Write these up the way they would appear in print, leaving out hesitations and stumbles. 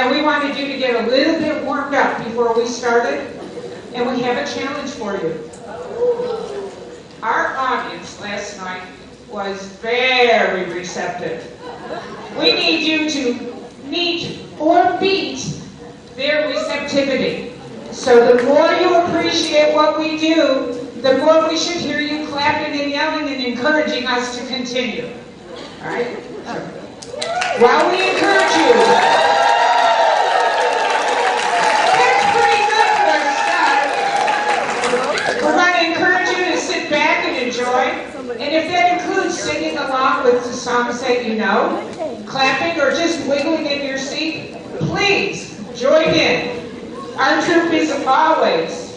And we wanted you to get a little bit warmed up before we started, and we have a challenge for you. Our audience last night was very receptive. We need you to meet or beat their receptivity. So the more you appreciate what we do, the more we should hear you clapping and yelling and encouraging us to continue. All right? While we encourage you, that's pretty good for a start. We're going to encourage you to sit back and enjoy. And if that includes singing along with the songs that you know, clapping, or just wiggling in your seat, please join in. Our troop is always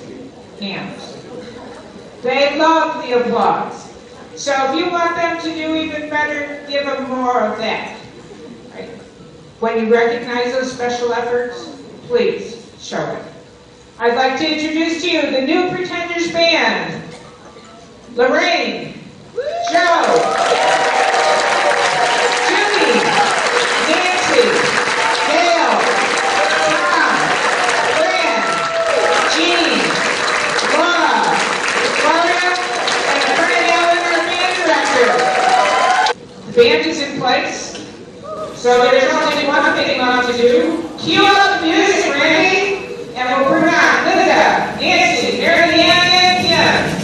hands. They love the applause. So if you want them to do even better, give them more of that. Right? When you recognize those special efforts, please show it. I'd like to introduce to you the new Pretenders Band. Lorraine, Joe, Judy, Nancy, Gail, Tom, Fran, Jean, Laura, Gloria, and Fred Allen, our band director. The band is in place, so there's only one thing left to do. Cue up the music, Randy, and we'll bring on Linda, Nancy, Mary Ann, and Kim.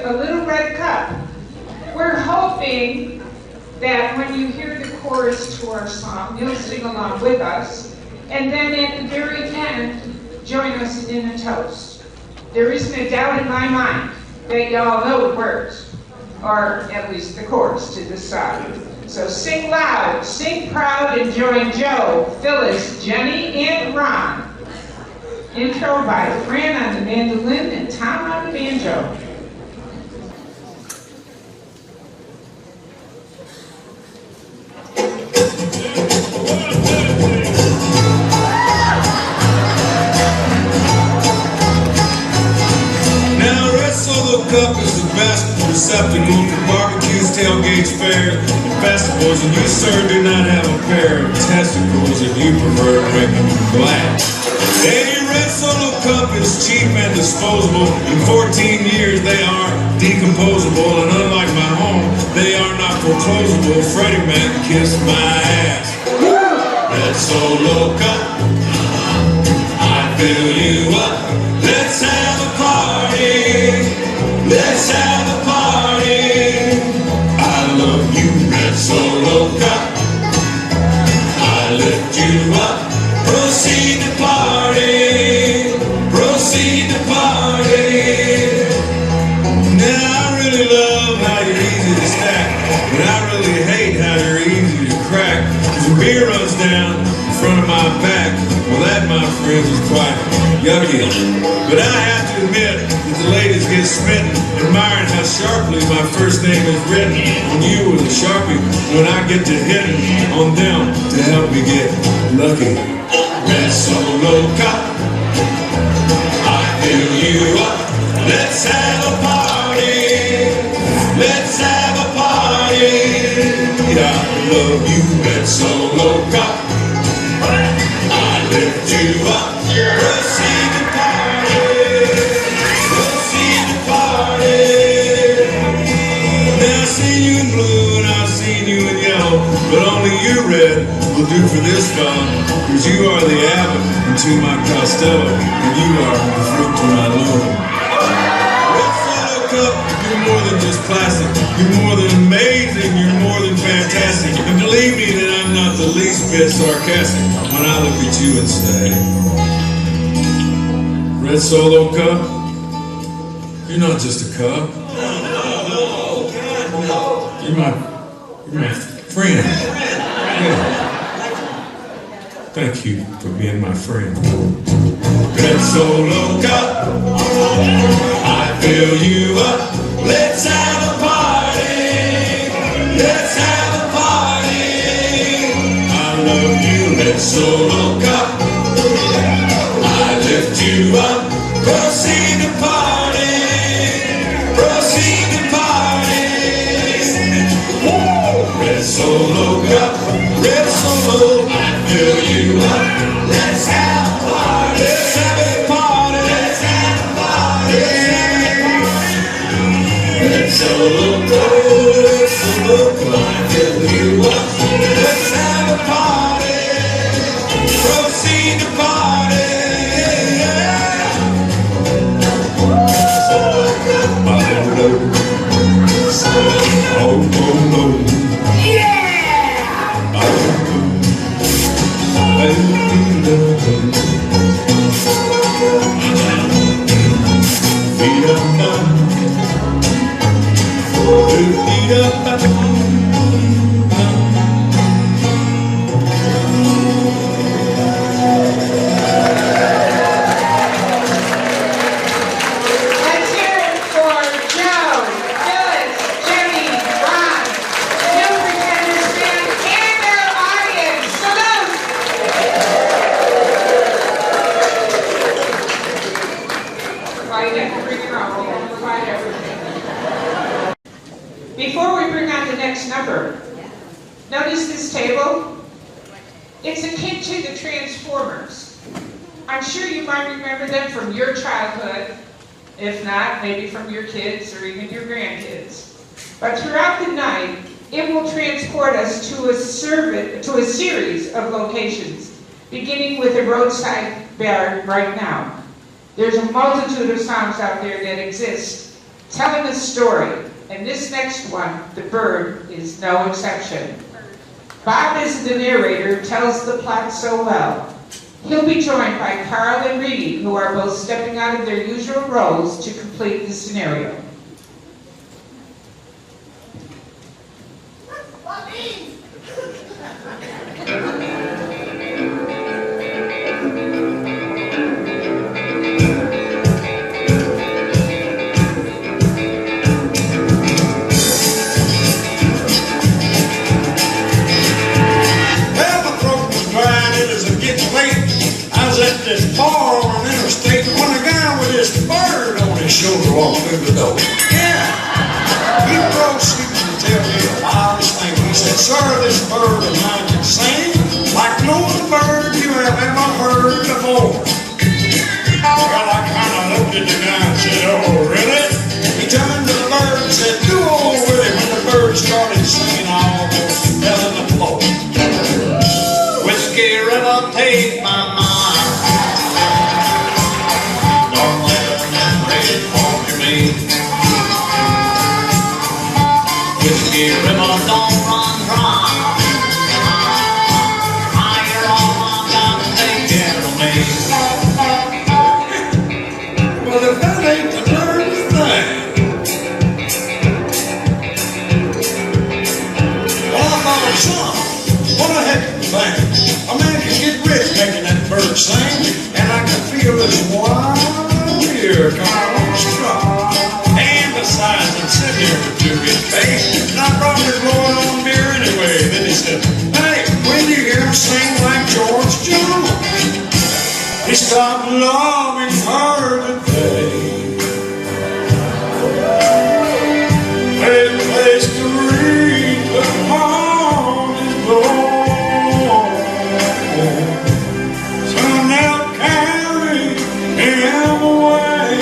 a little red cup. We're hoping that when you hear the chorus to our song, you'll sing along with us, and then at the very end, join us in a toast. There isn't a doubt in my mind that y'all know the words, or at least the chorus to this song. So sing loud, sing proud, and join Joe, Phyllis, Jenny, and Ron. Intro by Fran on the mandolin and Tom on the banjo. Cup is the best receptacle for barbecues, tailgates, fairs, and festivals, and you, sir, do not have a pair of testicles if you prefer to make them black. Any red Solo cup is cheap and disposable. In 14 years they are decomposable, and unlike my home, they are not foreclosable. Freddie Mac kissed my ass. Red Solo cup, I fill you up. Let's have a party. Let's have a party. I love you, Red Solo cup. I lift you up. Proceed to party. Proceed to party. Now I really love how you're easy to stack, but I really hate how you're easy to crack. Cause when beer runs down in front of my back, well that, my friends, is quite yucky. But I have to admit that the ladies get smitten, admiring how sharply my first name is written on you with a Sharpie, when I get to hitting on them to help me get lucky. Red Solo cup, I fill you up. Let's have a party. Let's have a party. I love you, Red Solo cup. I lift you up. Proceed to party. Proceed to party. Now I've seen you in blue and I've seen you in yellow, but only you, red, will do for this fella. Cause you are the Abbott to my Costello, and you are the fruit to my loom. Red Solo cup, you're more than just plastic. You're more than amazing. You're more than fantastic. And believe me that I'm not the least bit sarcastic when I look at you and say, Red Solo cup, you're not just a cup. You're my friend. Yeah. Thank you for being my friend. Red Solo cup, I fill you up. Let's have a party. Let's have a party. I love you, Red Solo cup. I lift you up. Proceed to party. Proceed to party. Red Solo cup. Red Solo, I fill you up. Let's have a party. Let's have a party. Let's have a party. Red Solo cup. Red Solo cup. I fill you up. Let's have a party. Proceed to party. Oh, oh, oh. Yeah! Let's hear it for Joe, Phyllis, Jenny, Ron, New Pretenders Band, and their audience. Salute! Well, you have to bring it on. We'll provide everything. Before we bring on the next number, notice this table? It's akin to the Transformers. I'm sure you might remember them from your childhood. If not, maybe from your kids or even your grandkids. But throughout the night, it will transport us to a series of locations, beginning with a roadside bar right now. There's a multitude of songs out there that exist telling a story. And this next one, The Bird, is no exception. Bob is the narrator who tells the plot so well. He'll be joined by Carl and Reedy, who are both stepping out of their usual roles to complete the scenario. This bar on an interstate when a guy with this bird on his shoulder walked through the door. Yeah. He proceeded to tell me the wildest thing. He said, "Sir, this bird of mine can sing like no other bird you have ever heard before." Well, I kind of looked at the guy and said, "Oh, really?" He turned to the bird and said, "Do over with it." When the bird started singing, I almost fell on the floor. Whiskey River, take my mind. Whiskey River, don't run dry. You're all I've got to take care of me. Well, if that ain't the dirty thing. Well, I thought, son, what a heck of a thing. A man can get rich making that bird sing, and I can feel this wild ear coming on the straw. And besides, I'm sitting here with you get paid, and I brought this boy on beer anyway. Then he said, "Hey, when do you hear him sing like George Jones?" He stopped loving her today. A place to read the heart is born. So now carry him away.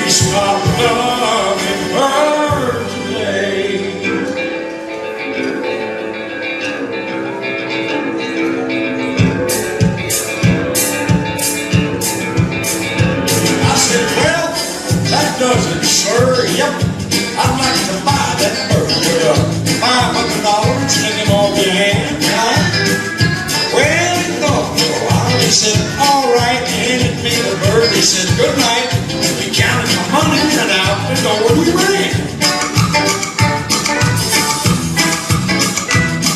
He stopped loving her today. I said, "Well, that does it, sir. Yep, I'd like to buy that bird for $500 and stick him on your hand, huh?" Well, he thought for a while. He said, "All right," and handed me the bird. He said, "Good night." He counted my money and out the door we ran.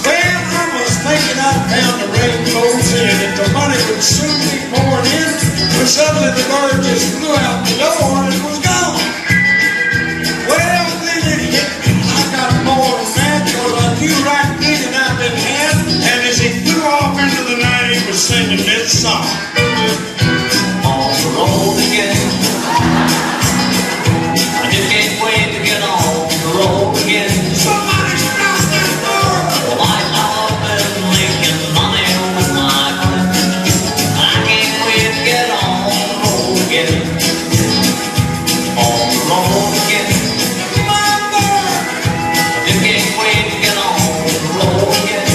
Well, I was thinking I'd found the rainbow's in and the money would soon be pouring in, when suddenly the bird just flew out the door and it was gone. Well, then it hit me. I got more than that because I knew right then and I didn't have, and as he flew off into the night, he was singing this song. On the road again. I just can't wait to get on the road again. Somebody stop that bird! Well, I love and making money on my own. I can't wait to get on the road again. On the road again. My bird! I just can't wait to get on the road again.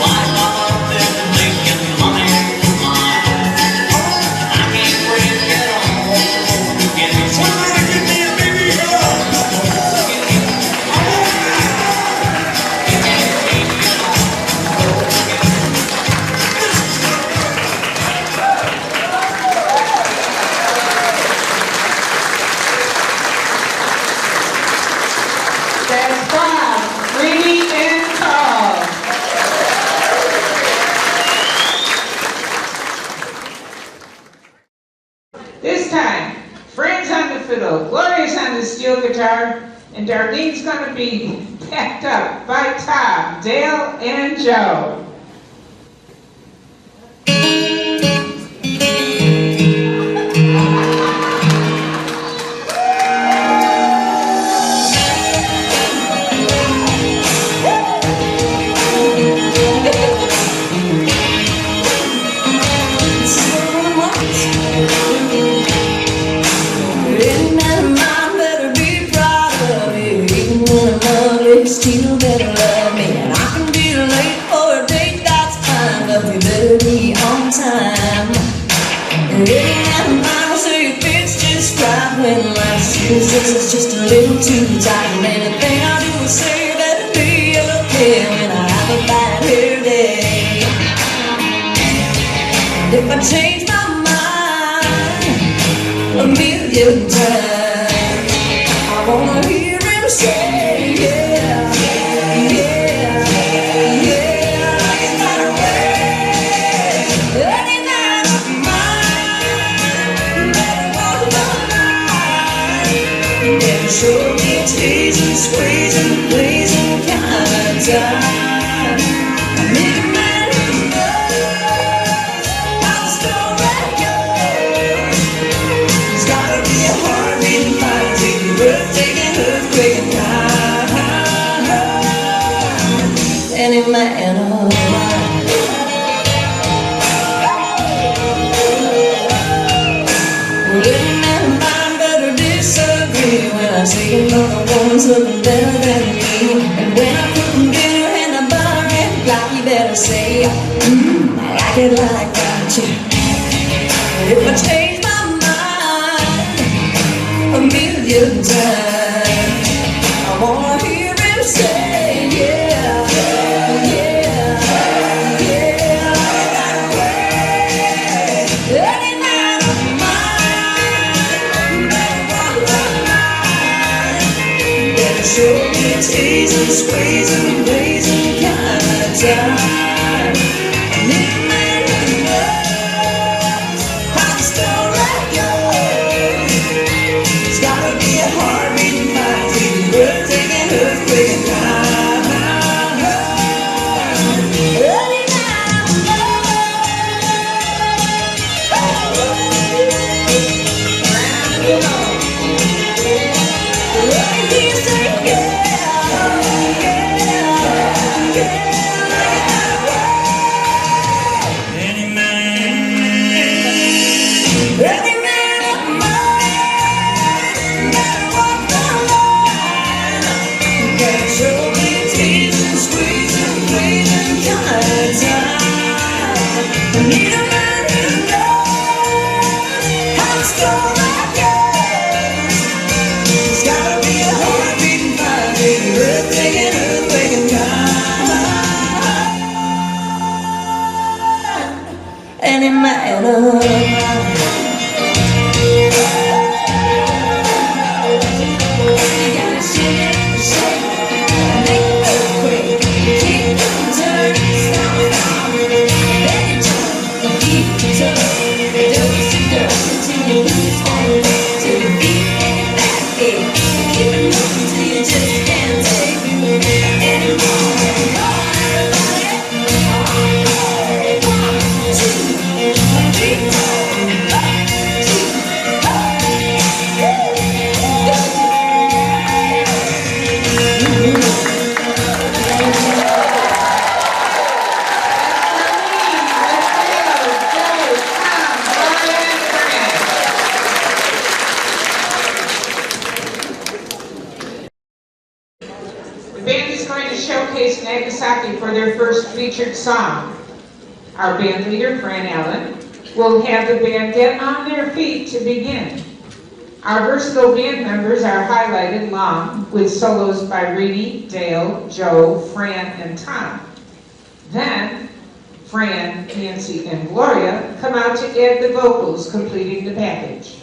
Well, I love and making money on my own. I can't wait to get on the road again. Somebody give me a baby hug! That's Bob, Reedy, and Carl. This time, Fran's on the fiddle, Gloria's on the steel guitar, and Darlene's going to be backed up by Tom, Dale, and Joe. Still better love me, and I can be late for a date, that's fine, but we better be on time. when life's resistance is just a little too tight. And anything I do or say better be okay when I have a bad hair day. And if I change my mind a million times, I wanna hear him say, yeah, yeah, yeah, like that way. Any man of mine better walk the line. Never show me teasing, squeezing, pleasing kind of time. I need a man who knows how the story goes. There's gotta be a heartbeat fire, taking breathtaking, earthquaking time. Any man of mine. Well, any man of mine better disagree when I say another woman's looking better than me. And when I put dinner in the bar and block, you better say, I like it like that too. If I change my mind a million times, I wanna hear him say, yeah, yeah, yeah, that way. Any man of mine better walk the line. Better show me teasing, squeezing, blazing kind of time. I need a man who knows how the story goes. There's gotta be a heartbeat mind, taking breathtaking, earthquaking time. Any man of mine. He say, yeah, yeah, yeah. Any man of mine better walk the line. Gotta show me teasing, squeezing, pleasing kind of time. I need a man who knows how the story goes. There's gotta be a heartbeating fire, taking breathtaking, earthquaking time. Any man of mine. You gotta shake it, shake it, make it earthquake. Keep on turning, stop it off. Let it jump, keep it turning. Dose to dose until you lose all the way, till your feet and your back ache. Keep it moving till you just can't take it anymore. Come on, everybody. 1, 2, 3, 4. The band is going to showcase Nagasaki for their first featured song. Our band leader, Fran Allen, will have the band get on their feet to begin. Our versatile band members are highlighted long with solos by Reedy, Dale, Joe, Fran, and Tom. Then, Fran, Nancy, and Gloria come out to add the vocals, completing the package.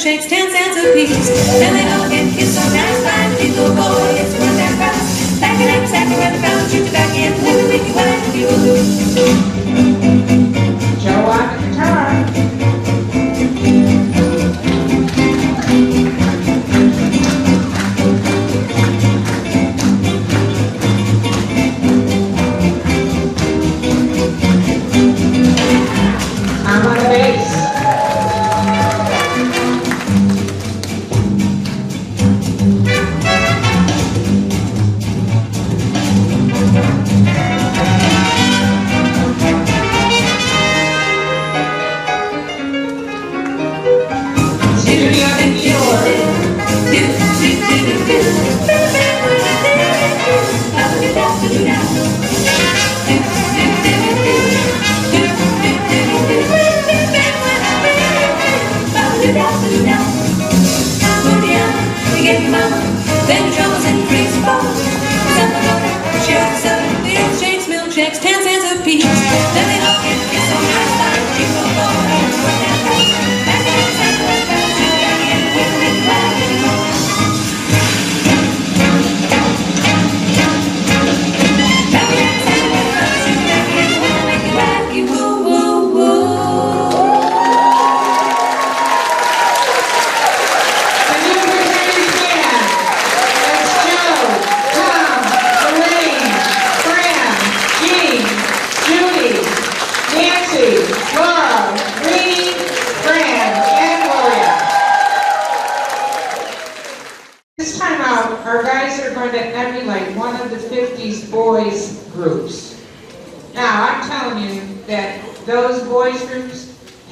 milkshakes, 10 cents a piece. Then they all get kissed so nice by the jingle boy. It's worth that price. Back it up, sack around the pound, shoot the back end, let me make you wife if you will. Joe on the guitar. I'm on the bass. Milkshakes, 10 cents a piece. Then they all get kissed so nice by the jingle boy. It's worth that price. Back it up, sack around the pound, shoot the back end, let me make you wife if you will. Back it up, sack around the pound, shoot the back end, let me make you wife if you will. The new Mercedes band. That's Joe, Tom, Lorraine, Fran, Jean, Judy, Nancy, Laura, Reenie, Fran, and Gloria. This time out, our guys are going to emulate one of the 50s boys groups. Now, I'm telling you that those boys groups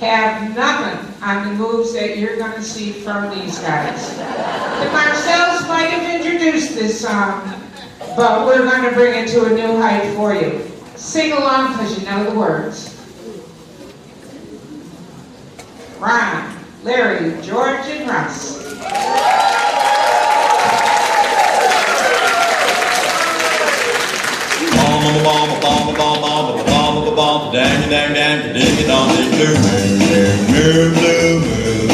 have nothing on the moves that you're going to see from these guys. The Marcells might have introduced this song, but we're going to bring it to a new height for you. Sing along because you know the words. Ron, Larry, George, and Russ. Dang, dang, dang, ding it on the blue moon, blue moon.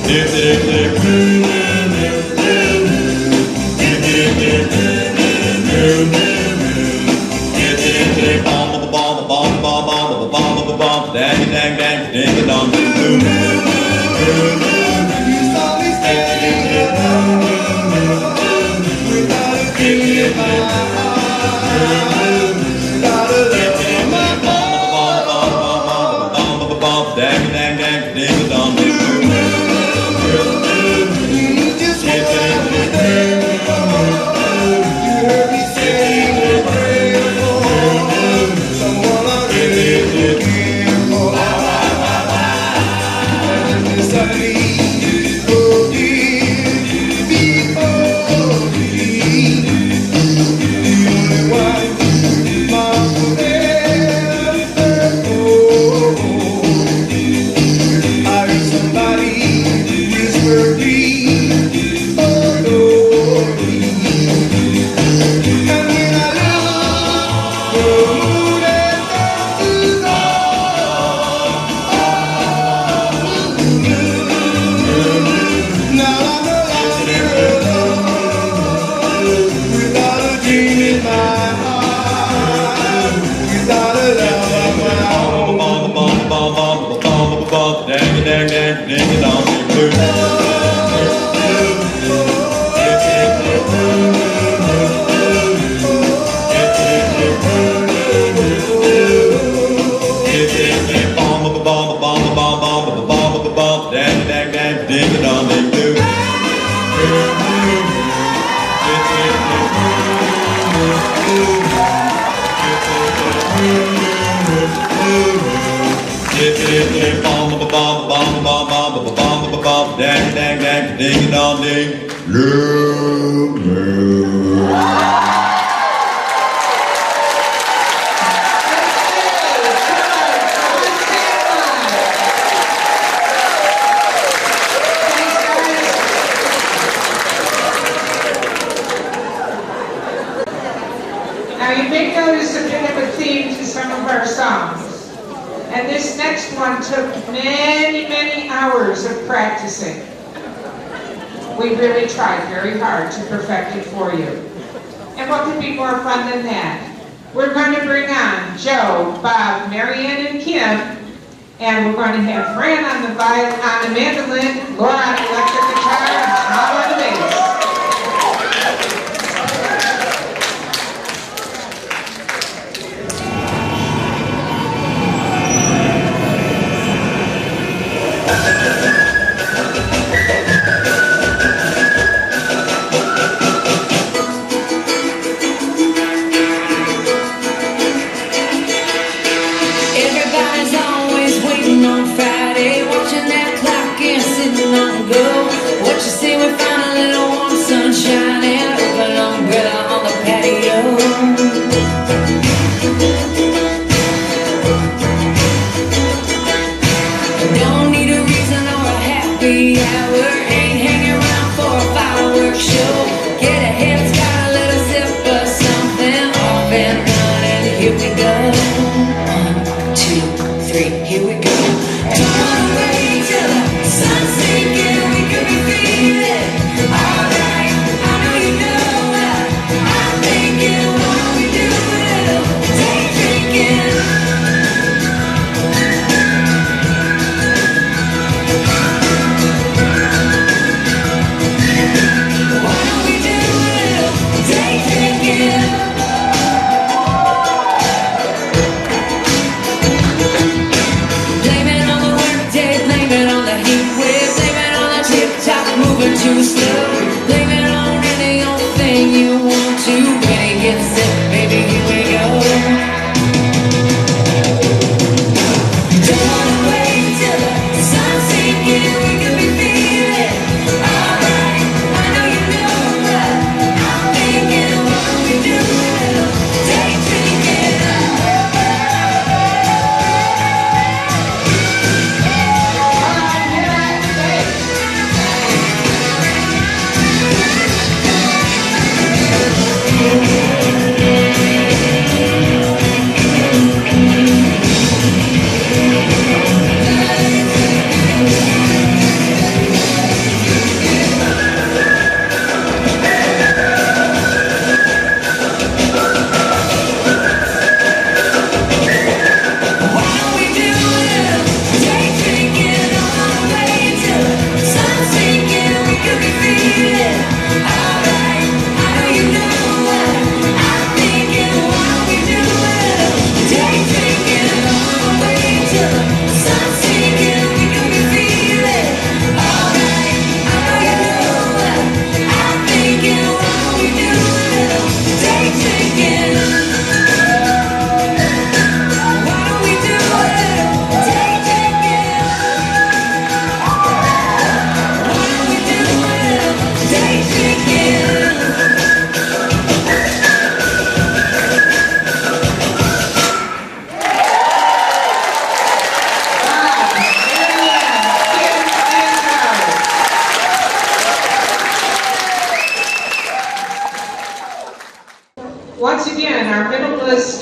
Dip, dip, dip, blue moon, blue moon. Dip, dip, dip, blue moon, dip, dip, dip, bomb, bomb, bomb, bomb, bomb, bomb, bomb, bomb. Dang, dang, dang, ding it on the blue moon, blue moon. Dip, dip, dip, dip, dip, dip, dang, dang, dang, ding it on the blue moon. Just one day, you heard me say a prayer for someone I really care for. And this I need for me, before me. The only one, my forever home. Somebody whisper me, oh Lord, and when I look, the moon and the now I'm no longer alone, without a dream in my heart, without a love of my own. Dang, dang, dang, ding it on the blue. Dang, dang, dang, ding it on the blue. Dang, dang, dang, ding it on ding. Blue moon. Now you may notice a bit of a theme to some of our songs. And this next one took many, many hours of practicing. We really tried very hard to perfect it for you. And what could be more fun than that? We're going to bring on Joe, Bob, Marianne, and Kim, and we're going to have Fran on the mandolin, Laura on the electric guitar, and Tom on the bass. Everybody's always waiting on Friday, watching that clock and sitting on go. What you say we found a little warm sunshine and open umbrella on the patio. Don't need a reason or a happy hour, ain't hanging around for a fireworks show. Get ahead, got a little sip of something, off and running, here we go. 1, 2, 3, here we go. Don't wanna wait till the sun's sinking, we could be feeling alright. I know you know what I'm thinking. Why don't we do a little day drinking? Why don't we do a little day drinking? Blame it on the workday, blame it on the heat wave, blame it on the tip-top moving too slow. Blame it on any old thing you want to. When it gets sick, baby, here we go. Don't wanna wait till the sun's sinking, we could be feeling alright. I know you know what I'm thinking. Why don't we do a little day drinking? Why don't we do a little day drinking? Don't wanna wait till the sun's sinking, we could be feeling alright. I know you know what I'm thinking. Why don't we do a little day drinking? Don't wanna wait till the sun's sinking, we could be feeling alright. I know you know what I'm thinking. Why don't we do a little day drinking? Why don't we do a little day drinking? Why don't we do a little day drinking? Bob, Marianne, Kim, and Joe. Once again, our minimalist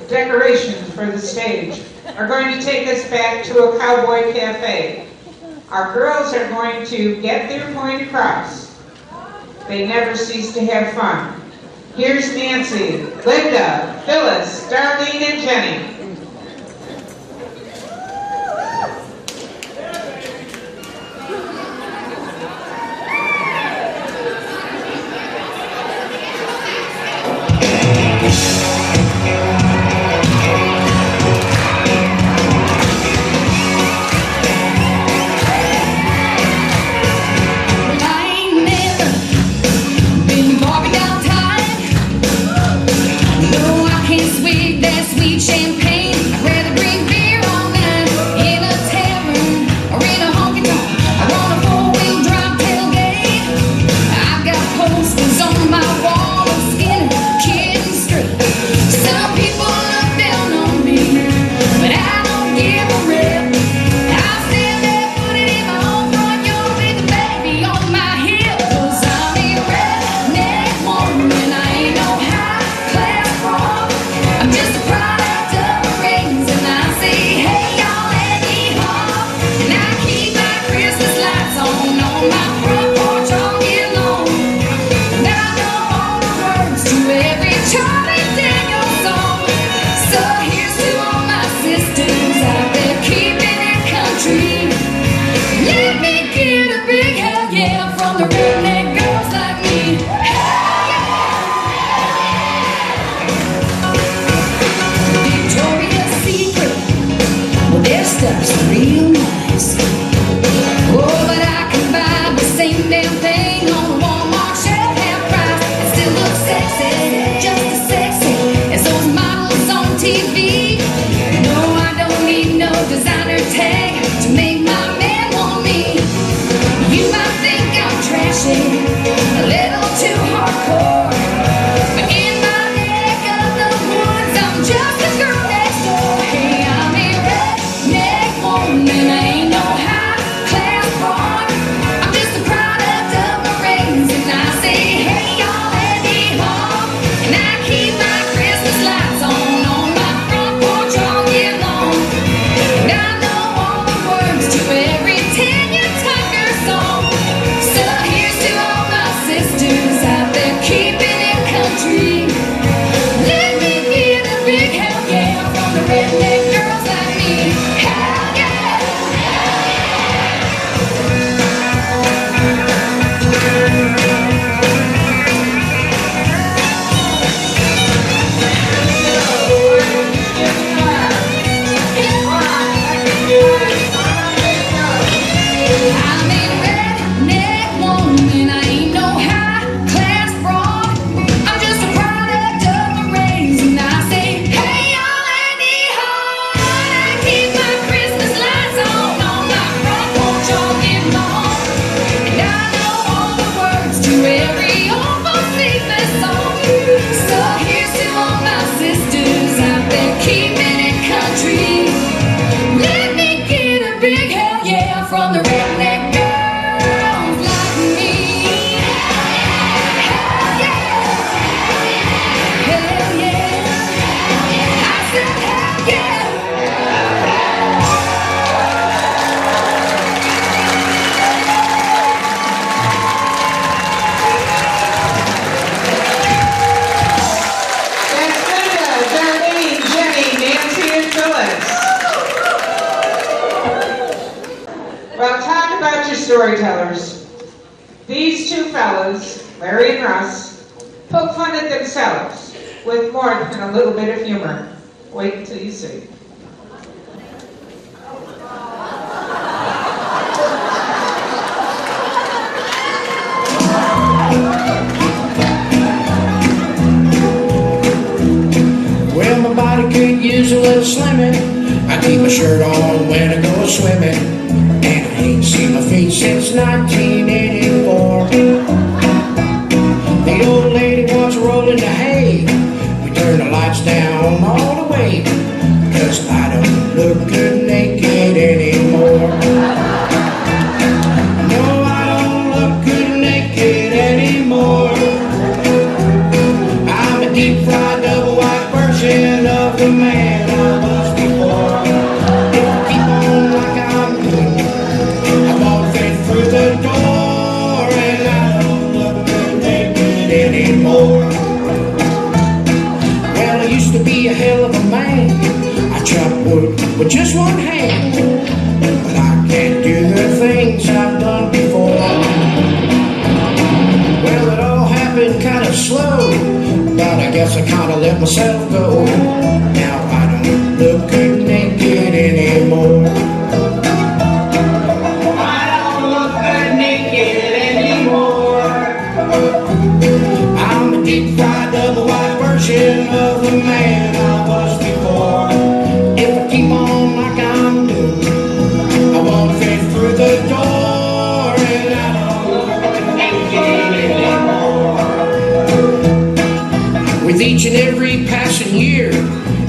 decorations for the stage are going to take us back to a cowboy cafe. Our girls are going to get their point across. They never cease to have fun. Here's Nancy, Linda, Phyllis, Darlene, and Jenny. I ain't never been Barbie doll tired. No, I can't swig that sweet champagne. yeah, from the redneck girls like me. Hell yeah, hell yeah, I said hell yeah. Darlin, Jenny, Nancy, and Phyllis. Well, talk about your storytellers. These two fellas, Larry and Russ, poke fun at themselves with more than a little bit of humor. Wait until you see. Well, my body could use a little slimming. I keep my shirt on when I go swimming, and I ain't seen my feet since 1984. The old lady wants rolling the hay. We turn the lights down all the way, 'cause I don't look good naked anymore. No, I don't look good naked anymore. I'm a deep fried double white version of the man I was before. If I keep on like I'm doing, I won't fit through the door, and I don't look good naked anymore. Well, I used to be a hell of a man. I chop wood with just one hand, but I can't do the things I've done before. Well, it all happened kind of slow, but I guess I kind of let myself go. Now I don't look good naked anymore. I don't look good naked anymore. I'm a deep fried double white version of the man I was before. If I keep on like I'm doing, I won't fit through the door, and I don't look good naked anymore. With each and every passing year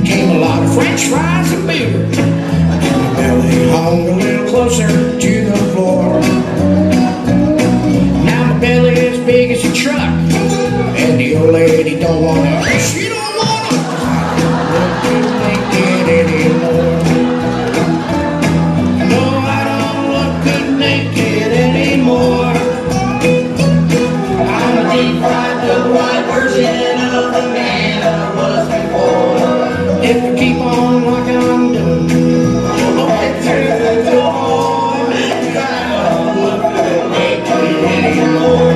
came a lot of French fries and beer. My belly hung a little closer to the floor. Now my belly is big as a truck, and the old lady don't wanna. She don't wanna. I don't look good naked anymore. No, I don't look good naked anymore. I'm a deep fried double white version of the man I was before. If I keep on like I'm doing, I'll get through the door, and I don't look good naked anymore.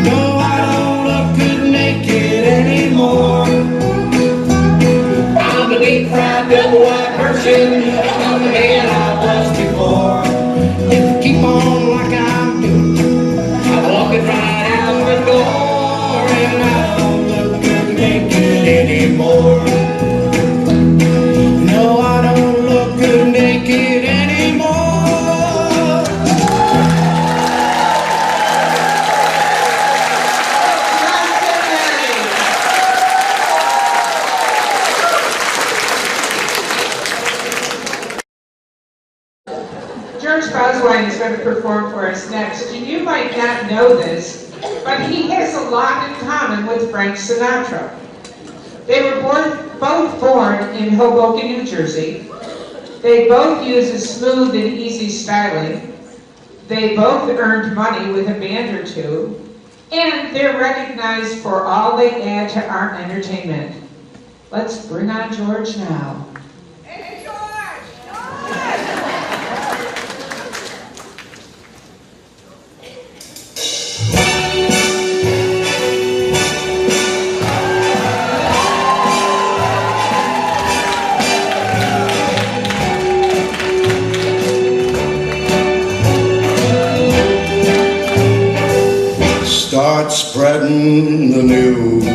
No, I don't look good naked anymore. I'm a deep fried double white version of the man I was before. If I keep on like I'm doing, I'll walk it right out the door, and I don't look good naked anymore. No, I don't look good naked anymore. George Boswine is going to perform for us next. And you might not know this, but he has a lot in common with Frank Sinatra. They were both born in Hoboken, New Jersey. They both use a smooth and easy styling. They both earned money with a band or two. And they're recognized for all they add to our entertainment. Let's bring on George now. Hey, George! Start spreading the news.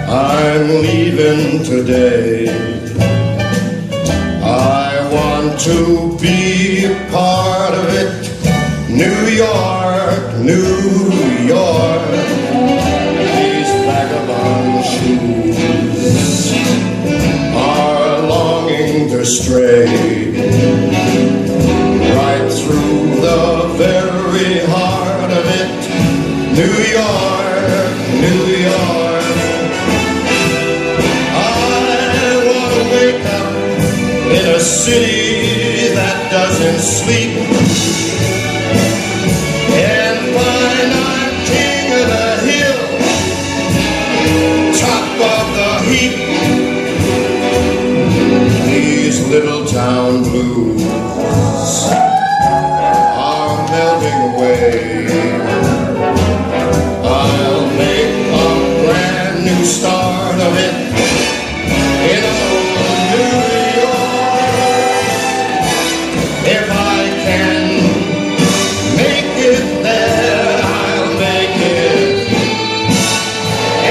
I'm leaving today. I want to be a part of it. New York, New York. These vagabond shoes are longing to stray. doesn't sleep. And find I'm king of the hill, top of the heap. These little town blues are melting away. I'll make a brand new start of it in old New York. If I can make it there, I'll make it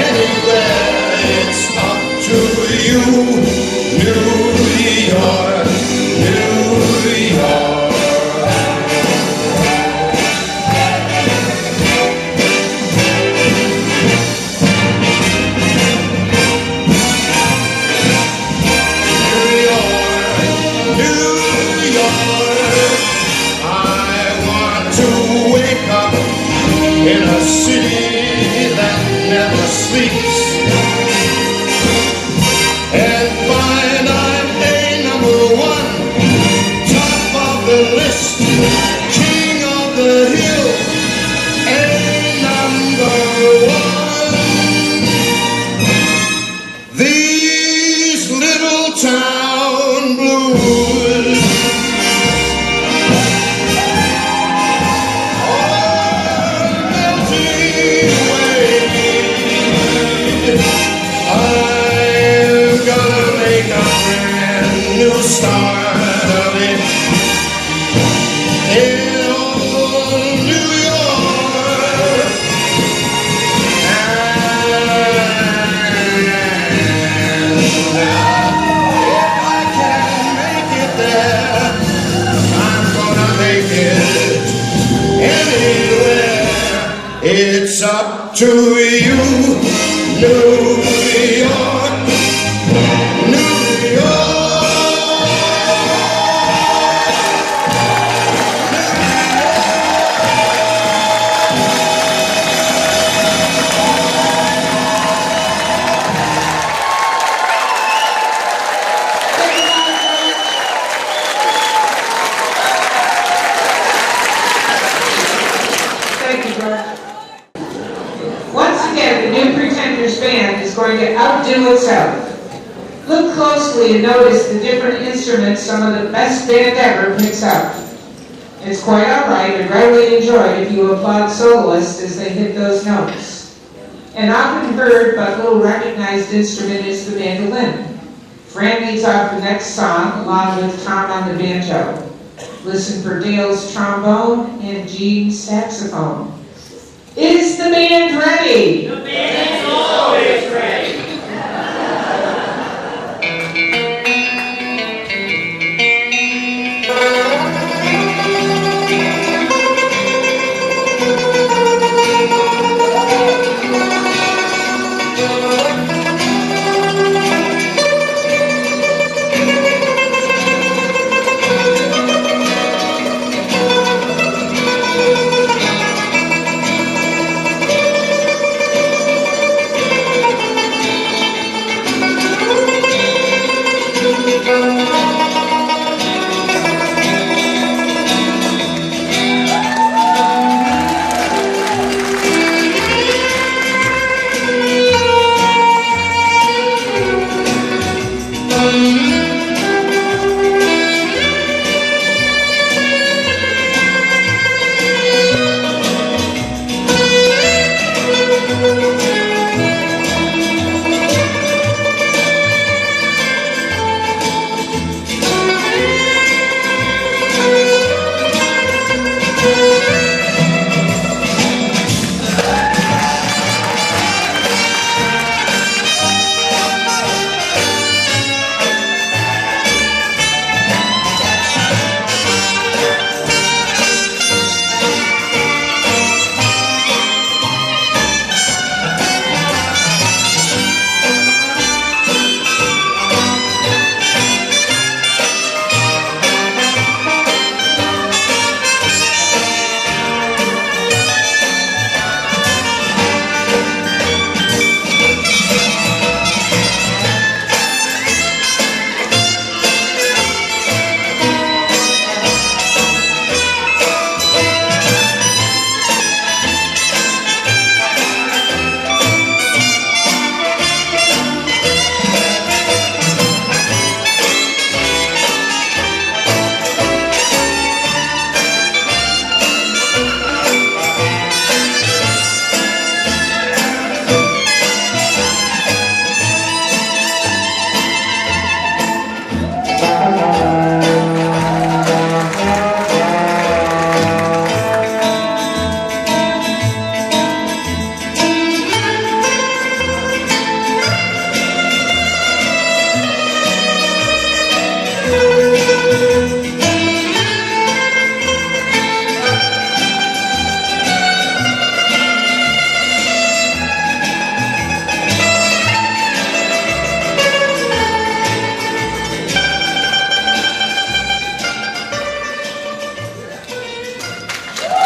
anywhere. It's up to you, New York, New York. In a city that never sleeps, and find I'm a number one, top of the list, king of the hill, a number one. These little town blues new start of it in old New York. And if I can make it there, I'm gonna make it anywhere. It's up to you, New York, New York. Going to outdo itself. Look closely and notice the different instruments some of the best band ever picks up. It's quite alright and readily enjoyed if you applaud soloists as they hit those notes. An often heard but little recognized instrument is the mandolin. Fran leads off the next song along with Tom on the banjo. Listen for Dale's trombone and Gene's saxophone. Is the band ready? The band is always ready.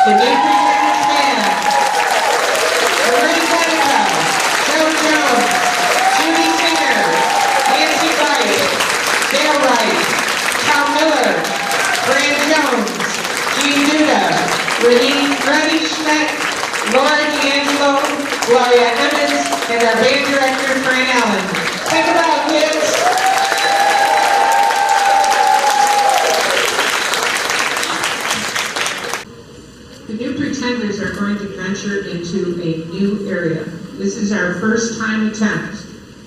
The New Pretenders Band. Marie Cunningham, Joe Jones, Judy Singer, Nancy Wright, Dale Wright, Tom Miller, Fran Jones, Jean Duda, Rennie Schmidt, Laura D'Angelo, Gloria Emmons, and our band director, Fran Allen. Think about it, kids. The New Pretenders are going to venture into a new area. This is our first time attempt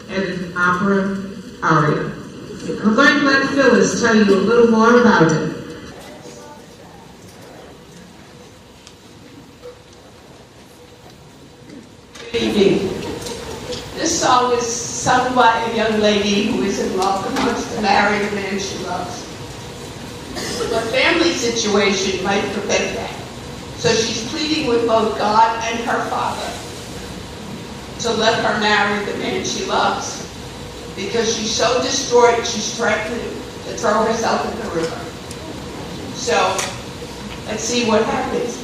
at an opera aria. I'm going to let Phyllis tell you a little more about it. This song is sung by a young lady who is in love and wants to marry the man she loves. Her family situation might prevent that. So she's pleading with both God and her father to let her marry the man she loves. Because she's so destroyed, she's threatening to throw herself in the river. So, let's see what happens.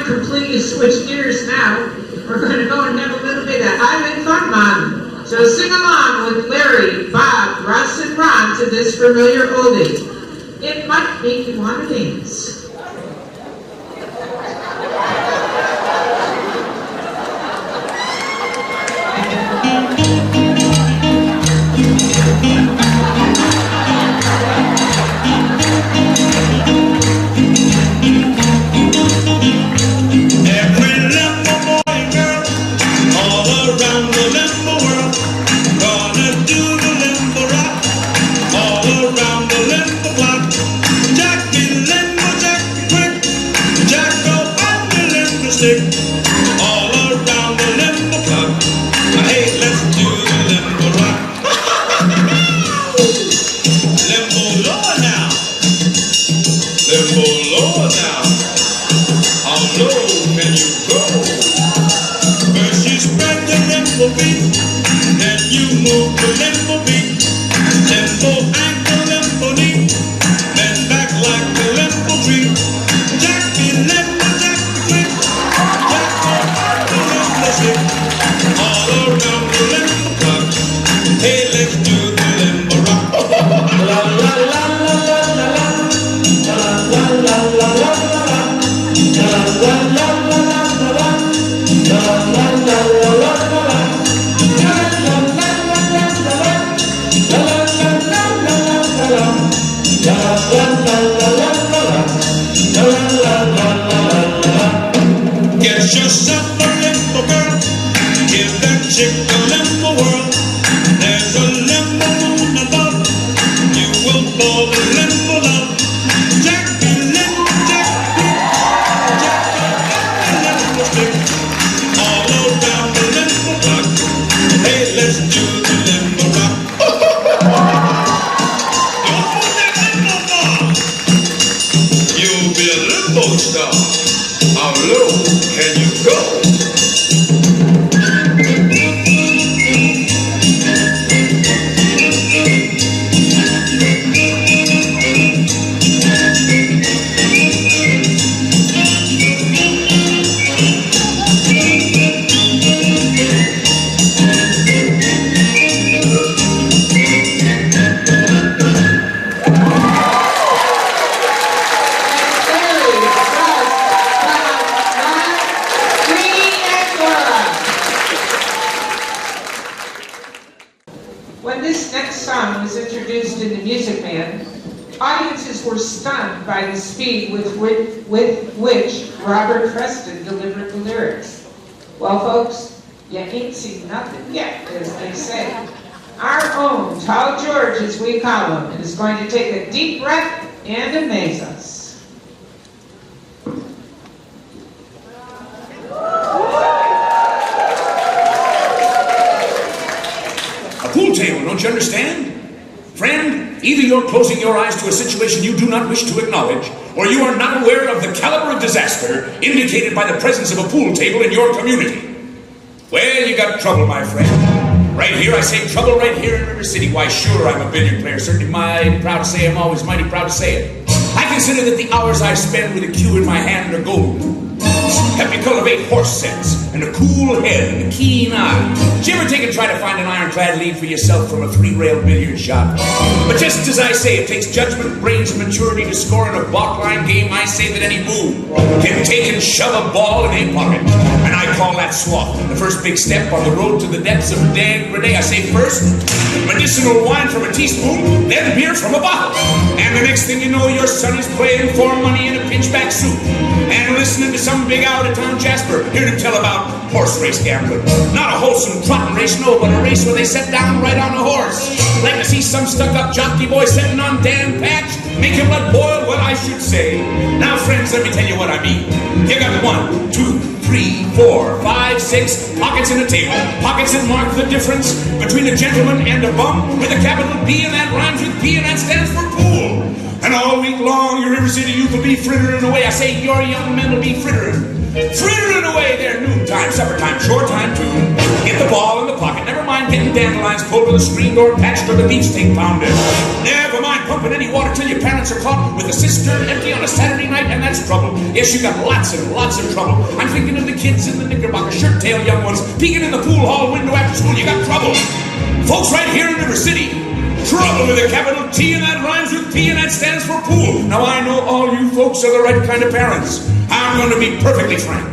Completely switch gears now. We're going to go and have a little bit of Island Fun Month. So sing along with Larry, Bob, Russ, and Ron to this familiar oldie. It might make you want to dance. Limbo Rock, all around the Limbo Rock. Jackie Limbo, Jack limbo beat. Then you move to limbo beat. Limbo ankle, limbo knee. Then back like the limbo tree. Jack be limbo, jack be quick. Jack go the limbo stick. All around the limbo clock. Hey, let's do the limbo rock. La la la la la la la. La la la la la la la. La la la la la la la. La la la la la la la. La la la la la la la. La la la la la la la. La la la la la la la. La la la la la la. Get yourself a limbo girl. Give that chick a limbo world. There's a limbo moon above. You will fall in limbo love. Jack be limbo, Jack be. Jack be limbo stick. All around the limbo block. Hey, let's do the limbo rock. You'll put that limbo bar. You'll be a limbo star. How low can you go? When this next song was introduced in the Music Man, audiences were stunned by the speed with which Robert Preston delivered the lyrics. Well, folks, you ain't seen nothing yet, as they say. Our own Tall George, as we call him, is going to take a deep breath and amaze us. Pool table, don't you understand? Friend, either you're closing your eyes to a situation you do not wish to acknowledge, or you are not aware of the caliber of disaster indicated by the presence of a pool table in your community. Well, you got trouble, my friend. Right here, I say trouble right here in River City. Why, sure, I'm a billiard player. Certainly mighty proud to say I'm always mighty proud to say it. I consider that the hours I spend with a cue in my hand are golden. Help me cultivate horse sense and a cool head and a keen eye. Did you ever take and try to find an ironclad lead for yourself from a 3-rail billiard shot? But just as I say, it takes judgment, brains, and maturity to score in a block-line game. I say that any move can take and shove a ball in a pocket, and I call that swap. The first big step on the road to the depths of degradé. I say first, medicinal wine from a teaspoon, then beer from a bottle, and the next thing you know, your son is playing for money in a pinchback suit and listening to some big out-of-town Jasper here to tell about horse race gambling. Not a wholesome trotting race, no, but a race where they set down right on a horse. Like to see some stuck-up jockey boy sitting on Dan Patch, make your blood boil, well, I should say. Now, friends, let me tell you what I mean. You got 1, 2, 3, 4, 5, 6 pockets in a table. Pockets that mark the difference between a gentleman and a bum with a capital P, and that rhymes with P, and that stands for pool. And all week long, your River City youth will be frittering away. I say your young men will be frittering away their noontime, supper time, shore time too. Get the ball in the pocket. Never mind getting dandelions pulled to the screen door patched or the beefsteak pounded. Never mind pumping any water till your parents are caught with a cistern empty on a Saturday night, and that's trouble. Yes, you got lots and lots of trouble. I'm thinking of the kids in the knickerbocker shirt-tail young ones peeking in the pool hall window after school. You got trouble. Folks right here in River City, trouble with a capital T, and that rhymes with P, and that stands for pool. Now I know all you folks are the right kind of parents. I'm going to be perfectly frank.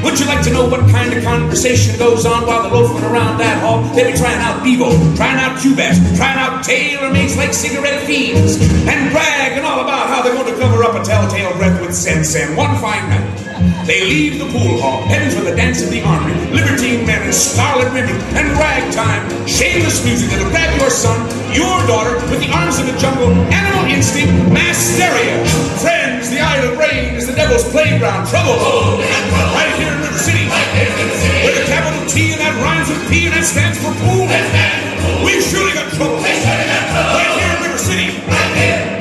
Would you like to know what kind of conversation goes on while they're loafing around that hall? They be trying out Bevo, trying out Q-Bass, trying out tailor-mades like cigarette fiends, and bragging all about how they're going to cover up a telltale breath with sense. And one fine night, they leave the pool hall, heading for the dance of the army, libertine men and scarlet women, and ragtime, shameless music that'll grab your son, your daughter, with the arms of the jungle, animal instinct, mass hysteria. Friends, the Isle of Rain is the devil's playground. Trouble, right here in River City, with a capital T, and that rhymes with P, and that stands for pool. We've surely got trouble. Right here in River City.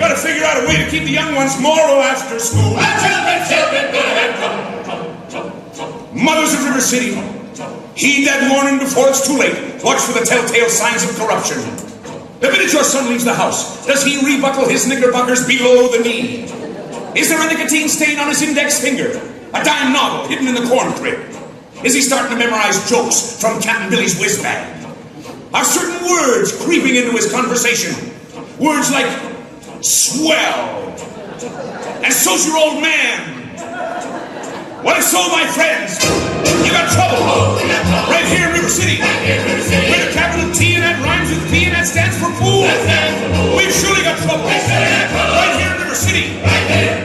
Got to figure out a way to keep the young ones moral after school. Mothers of River City, Heed that warning before it's too late. Watch for the telltale signs of corruption. The minute your son leaves the house, does he rebuckle his knickerbockers below the knee? Is there a nicotine stain on his index finger? A dime novel hidden in the corn crib? Is he starting to memorize jokes from Captain Billy's whiz bag? Are certain words creeping into his conversation? Words like swell. And so's your old man. What if so, my friends? You got trouble. Right here in River City. Where the capital T and that rhymes with P and that stands for pool. We've surely got trouble. Right here in River City.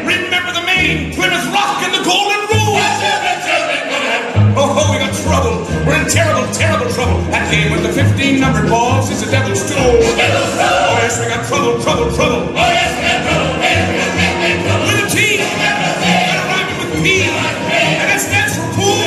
Remember the Maine, Plymouth Rock, and the Golden Rule. Oh, we got trouble. We're in terrible, terrible trouble. That game with the 15 numbered balls is a devil's stool. Oh, yes, we got trouble, trouble, trouble. Oh, yes, we got trouble. With a T. And a rhyming with P. And that stands for pool.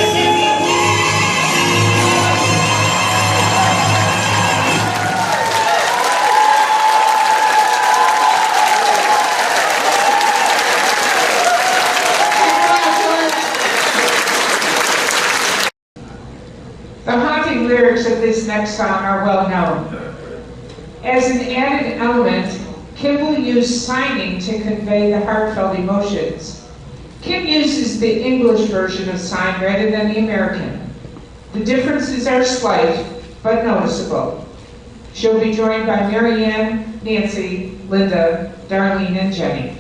The haunting lyrics of this next song are well known. As an added element, Kim will use signing to convey the heartfelt emotions. Kim uses the English version of sign rather than the American. The differences are slight, but noticeable. She'll be joined by Marianne, Nancy, Linda, Darlene, and Jenny.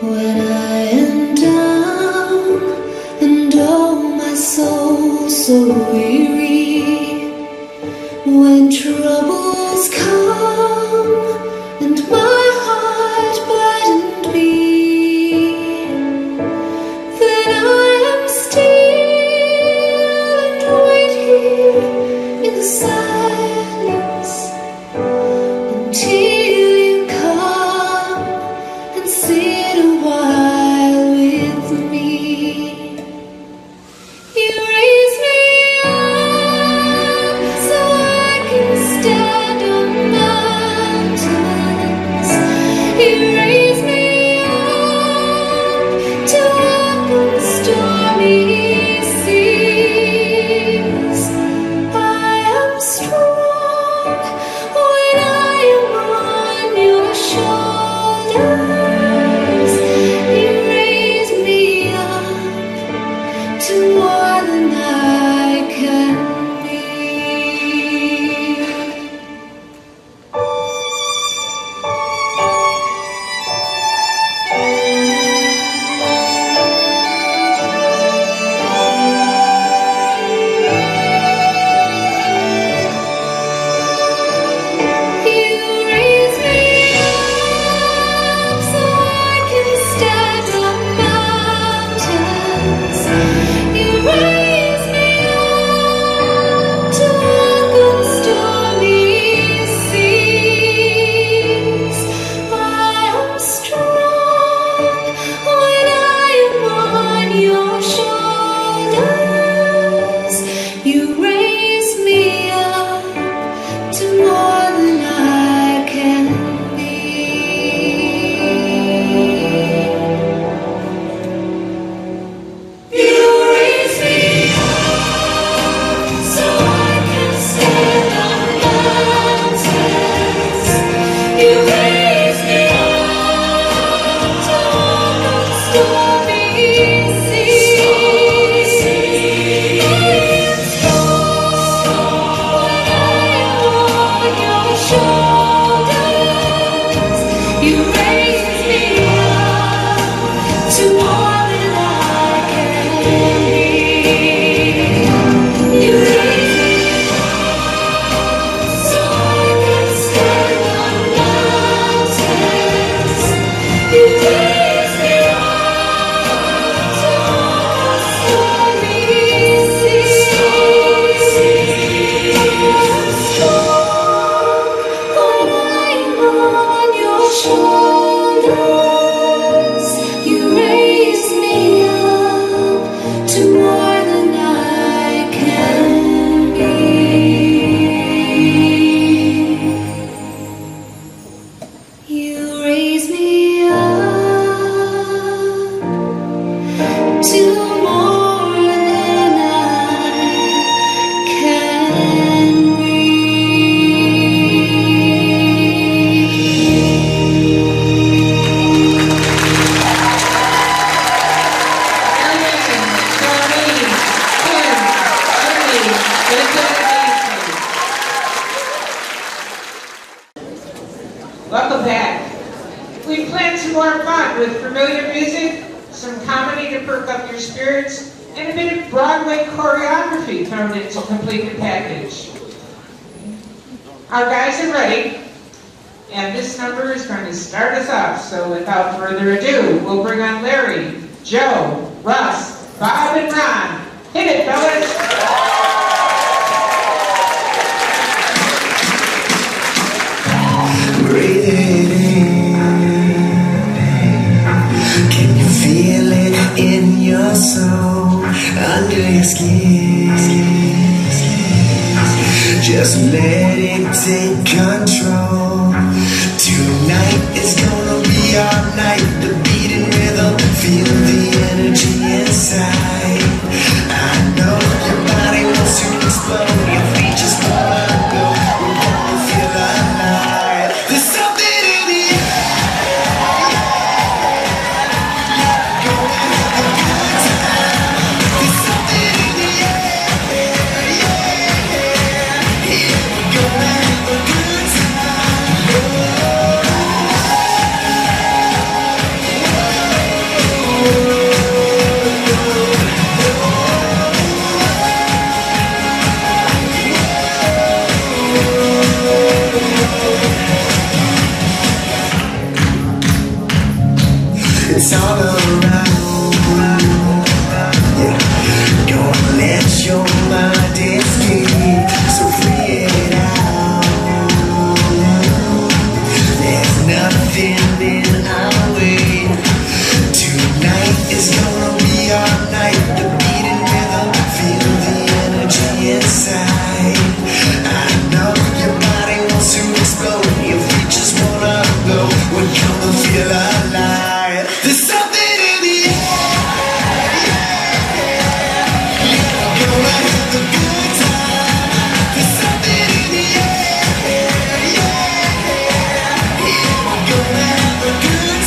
When I am down and oh my soul so weary, when troubles come and my heart burdened be, then I am still and wait here in the silence until you come and sit a while with me. You raise me up so I can stand on my Welcome back. We planned some more fun with familiar music, some comedy to perk up your spirits, and a bit of Broadway choreography thrown in to complete the package. Our guys are ready, and this number is going to start us off. So without further ado, we'll bring on Larry, Joe, Russ, Bob, and Ron. Hit it, fellas! Breathe it in. Can you feel it in your soul, under your skin? Just let it take control. Tonight is gonna be our night. The beating rhythm, feel the energy inside. I know your body wants to explode. Your feet just wanna go. We're gonna feel alive. There's something in the air. Go and have a good time. There's something in the air. Here we go and have a good it's all around. Yeah. Go and let your mind escape. So free it out. There's nothing in our way. Tonight is gonna be our night. The beating rhythm, feel the energy inside. I know your body wants to explode. Your feet just wanna go. We're gonna feel alive. There's something in the air. We're gonna have a good time. There's something in the air. We're gonna have a good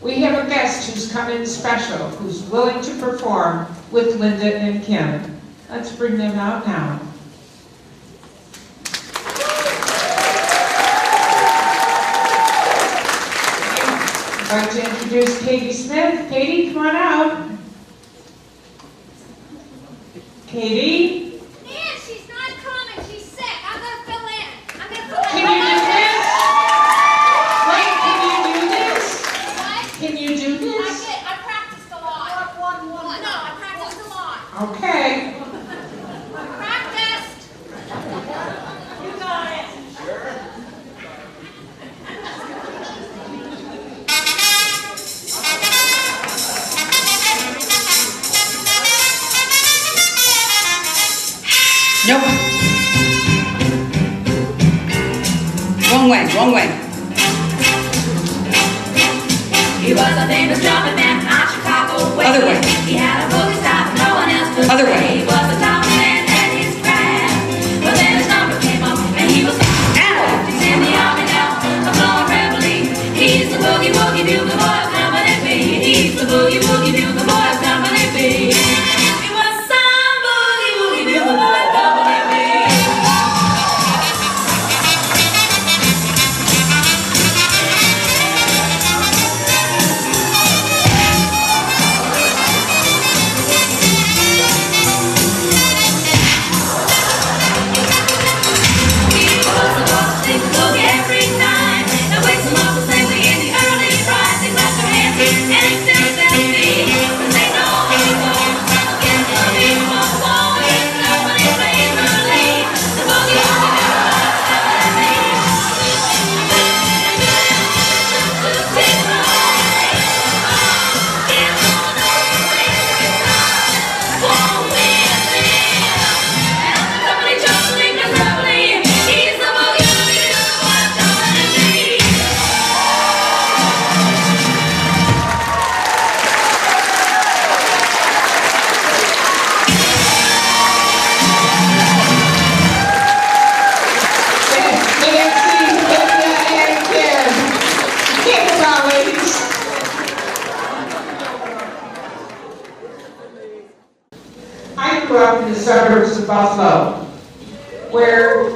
We have a guest who's come in special, who's willing to perform with Linda and Kim. Let's bring them out now. I'd like to introduce Katie Smith. Katie, come on out. Katie? Man, she's not coming. She's sick. I'm gonna fill in. I'm gonna fill in. Can you do this? Wait, can you do this? What? Can you do this? I practiced a lot. No, I practiced a lot. Okay. I practiced. You got it. Nope. Wrong way, wrong way. He was a famous jumping man on Chicago way. Other way. He had a boogie style no one else could Other play. way. He was a top man at his craft. But then his number came up and he was Ow! he's in the army now, a blowing reveille. He suburbs of Buffalo, where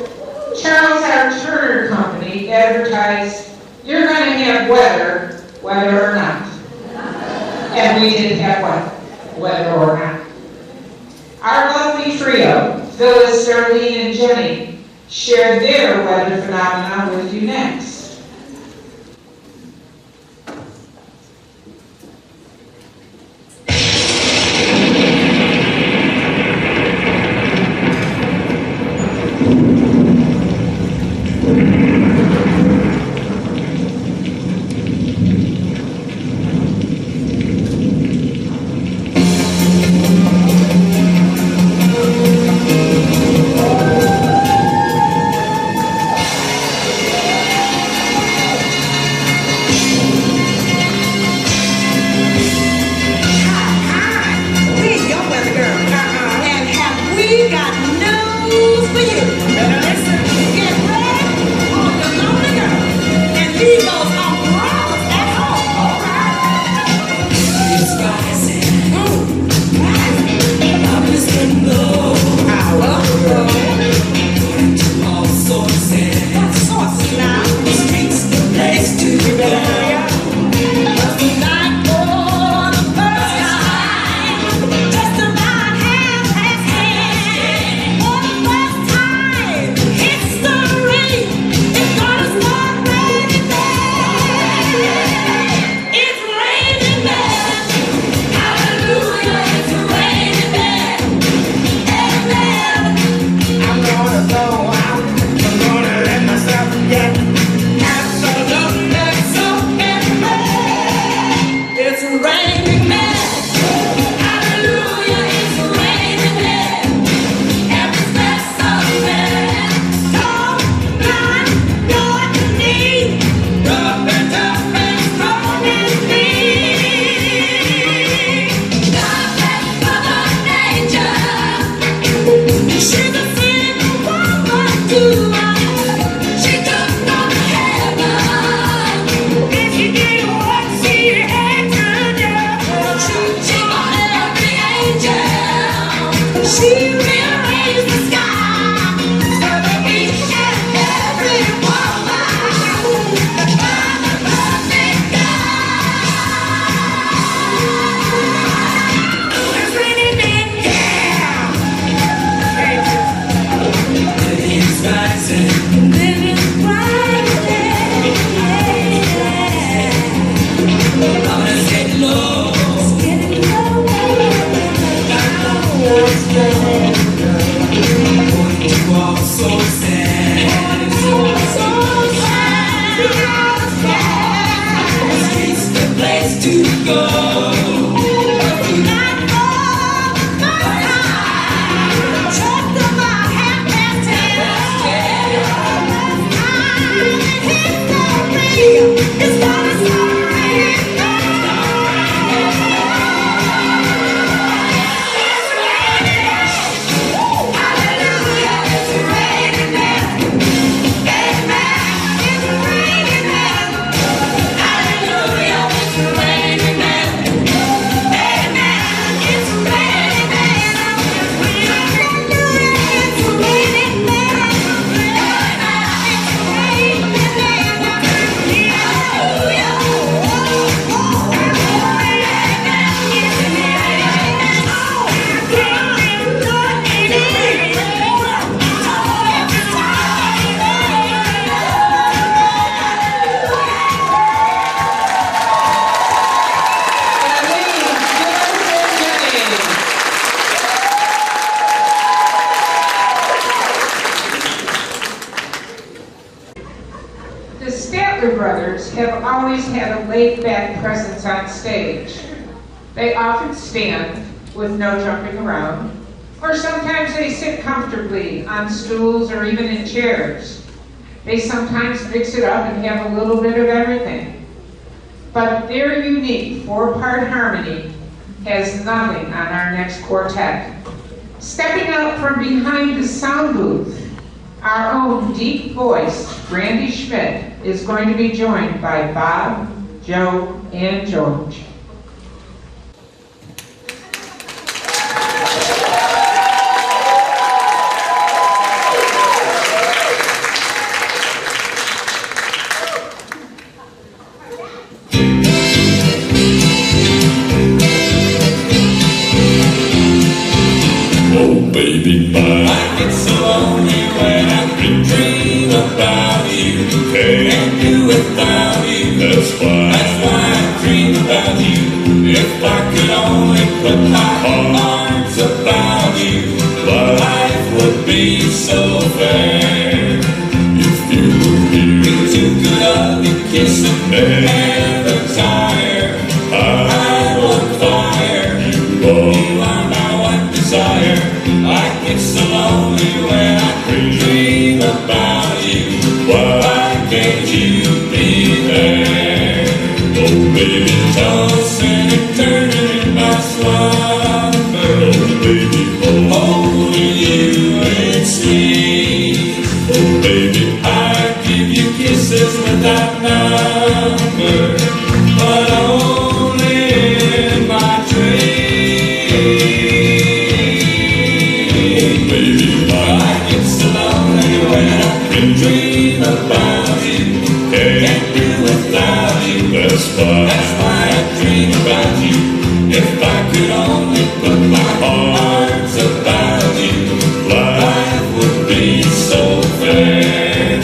Charles R. Turner Company advertised, "You're going to have weather, whether or not." And we did have weather or not. Our lovely trio, Phyllis, Darlin, and Jenny, shared their weather phenomena with you next. Have always had a laid-back presence on stage. They often stand with no jumping around, or sometimes they sit comfortably on stools or even in chairs. They sometimes mix it up and have a little bit of everything. But their unique four-part harmony has nothing on our next quartet. Stepping out from behind the sound booth, our own deep voice, Randy Schmidt, is going to be joined by Bob, Joe, and George. baby mine. I get so lonely when I dream about you. Can't do without you. That's why I dream about you. If I could only put my arms about you, life would be so fair. If you were here to love you, kiss and never tire, I will fire. You are my one desire. I get so lonely when I dream about you. Why can't you be there? Oh baby, tossing and turning in my slumber. Oh baby, holding you in sleep. Oh baby, I give you kisses without number, but only in my dreams. Oh baby, I get so lonely when I can dream about you. Can't do without you. That's why I dream about you. If I could only put my arms about you, life would be so fair.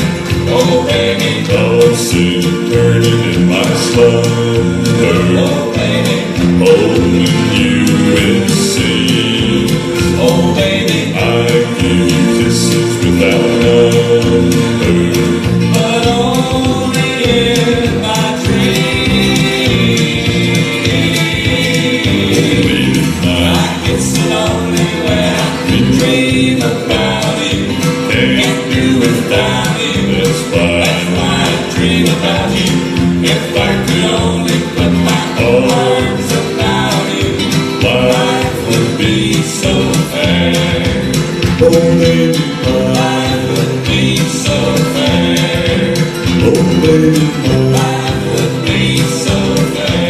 Oh baby, tossing and turning in my slumber. Oh baby, holding you in sleep. Oh baby, I give you kisses without number, but only in my dreams. Oh baby, I get so lonely when I can dream about you. Can't do without you. That's why I dream about you. If I could only put my arms about you, life would be so fair. Oh baby, life would be so fair. Oh baby, life would be so fair.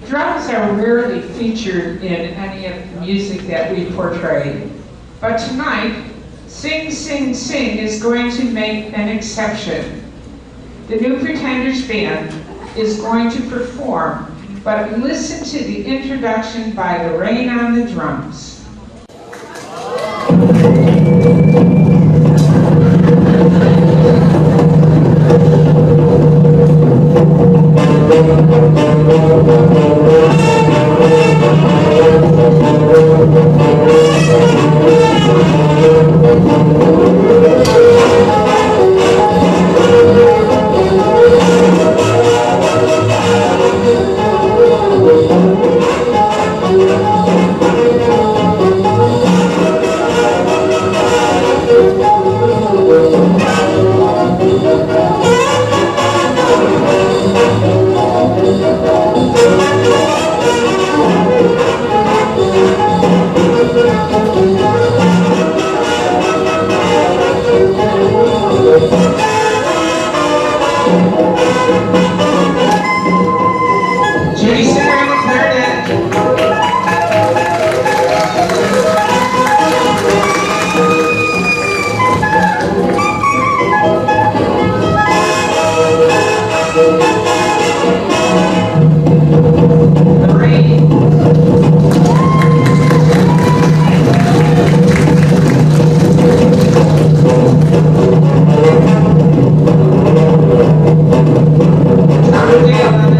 Drums are rarely featured in any of the music that we portray, but tonight, Sing, Sing, Sing is going to make an exception. The New Pretenders Band is going to perform, but listen to the introduction by Lorraine on the drums.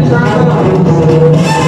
Trombones.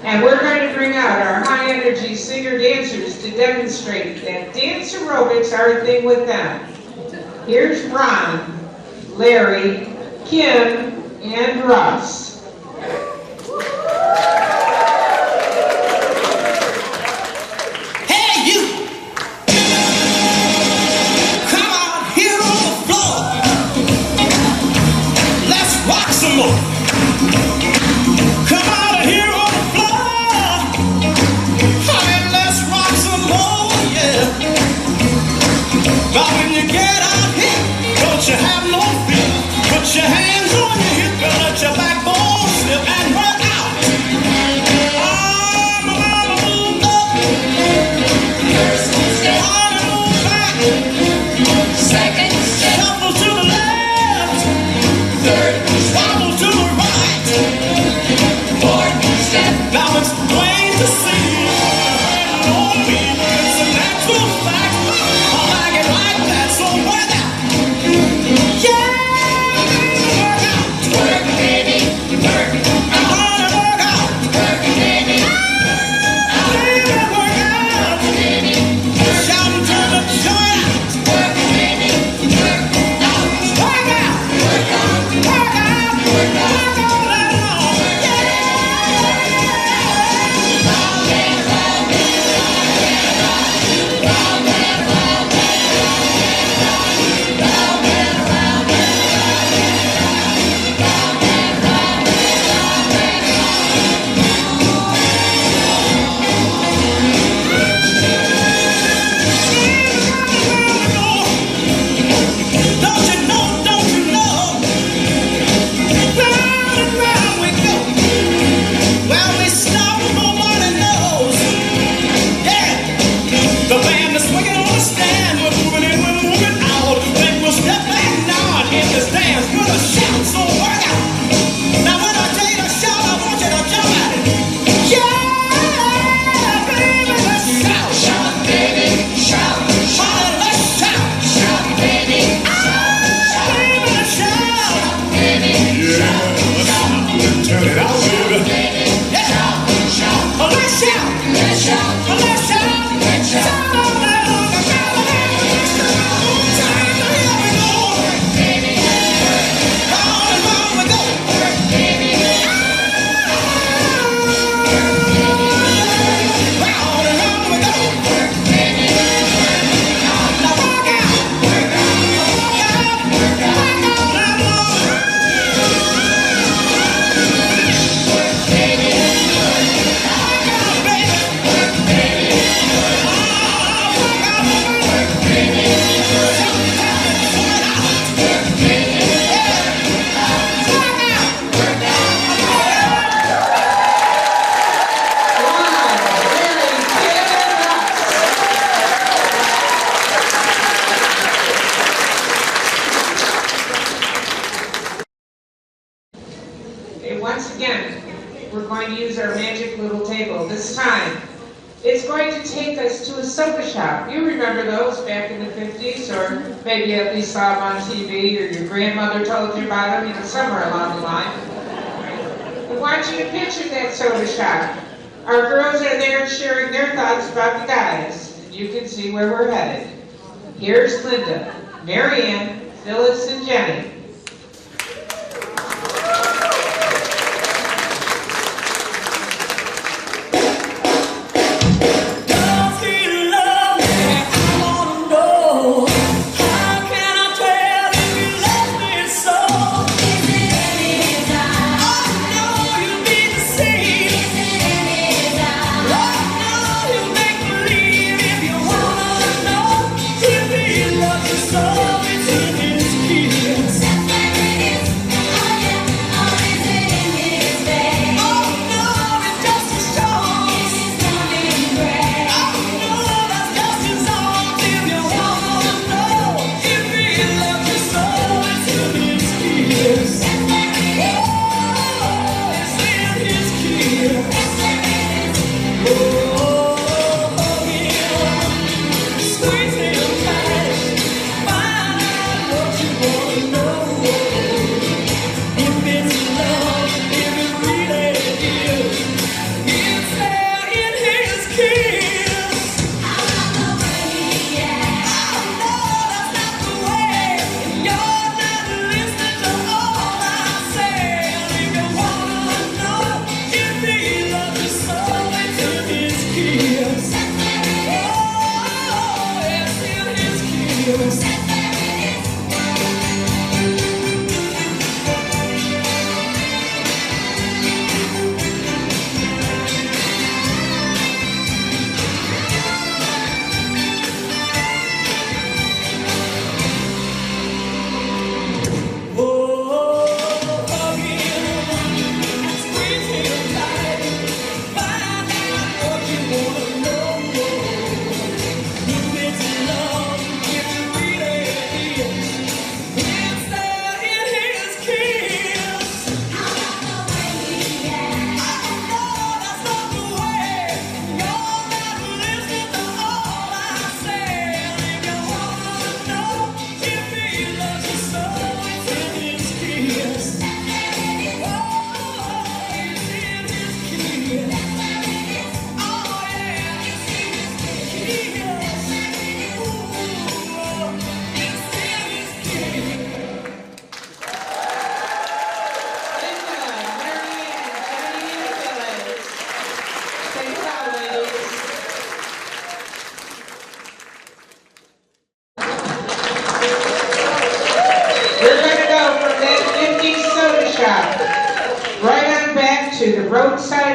And we're going to bring out our high-energy singer-dancers to demonstrate that dance aerobics are a thing with them. Here's Ron, Larry, Kim, and Russ. Hey, you! Come out here on the floor. Let's rock some more. Come out here on the floor. Honey, let's rock some more, yeah. But when you get out here, don't you have no fear. Put your hands on your hip and let your backbone slip and run out. Arm around the move up. First step, Arm and move back. second step, Shuffle to the left. third step, Wobble to the right. fourth step, Now it's plain to see. On me, it's a natural fact. I like it like that, so work out. Yeah, work out. once again, we're going to use our magic little table. This time, it's going to take us to a soda shop. You remember those back in the 50s, or maybe at least saw them on TV, or your grandmother told you about them, somewhere along the line. I want you to picture that soda shop. Our girls are there sharing their thoughts about the guys, and you can see where we're headed. Here's Linda, Marianne, Phyllis, and Jenny.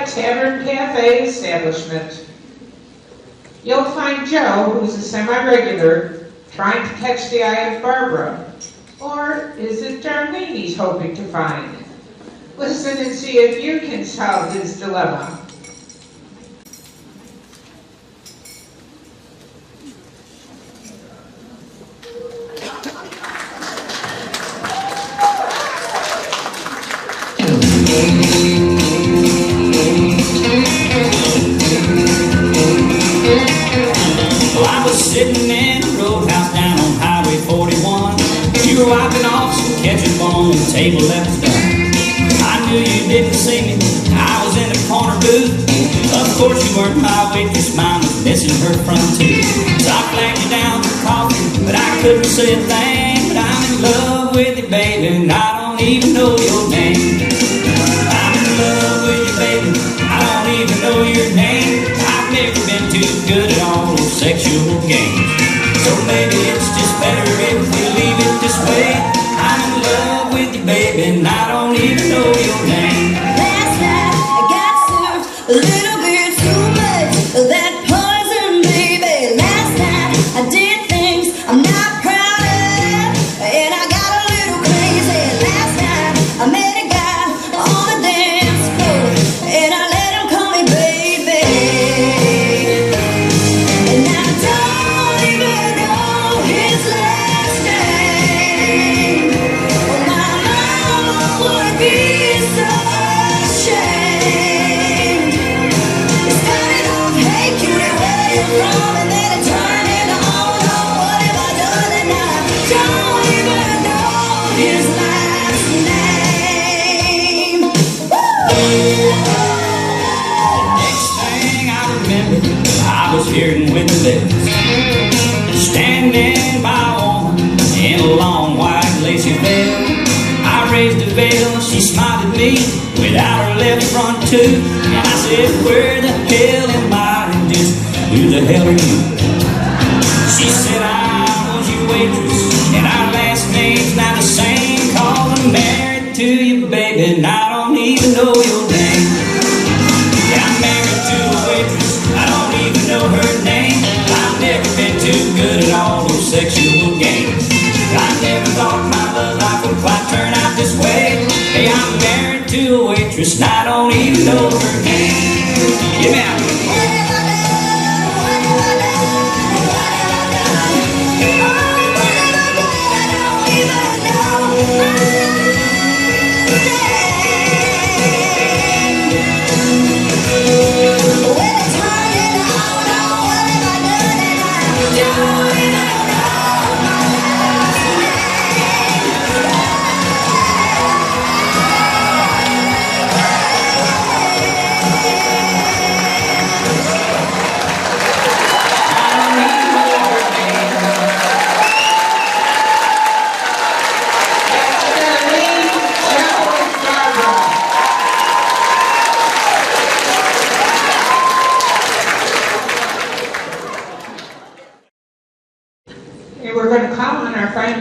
Tavern Cafe establishment. You'll find Joe, who's a semi-regular, trying to catch the eye of Barbara. Or is it Darlin he's hoping to find? Listen and see if you can solve his dilemma. Sitting in a roadhouse down on Highway 41. You were wiping off some ketchup on the table that was done. I knew you didn't see me, I was in a corner booth. Of course you weren't my waitress, mine was missing her front tooth. So I flagged you down for coffee, but I couldn't say a thing. But I'm in love with you, baby, and I don't even know your name. I'm in love with you, baby, I don't even know your name. I've never been too good at all those sexual games. So maybe it's just better if we leave it this way. I'm in love with you, baby, and I don't even know your name. Last night I got served a little bit too much of that poison, baby. Last night I did things I'm not proud of, and I got a little crazy. Last night I met a guy on the dance floor, and I let him call me baby. And I don't even know his last name. Oh, my mama would be so well, she smiled at me without her left front tooth. And I said, where the hell am I? And just who the hell are you? She said, I was your waitress, and our last name's not the same. Cause I'm married to you, baby, and I don't even know your name. Yeah, I'm married to a waitress, I don't even know her name. I've never been too good at all those sexual games. I never thought my love life would quite turn out this way. Hey, I'm married to a waitress, and I don't even know her name. Get me out.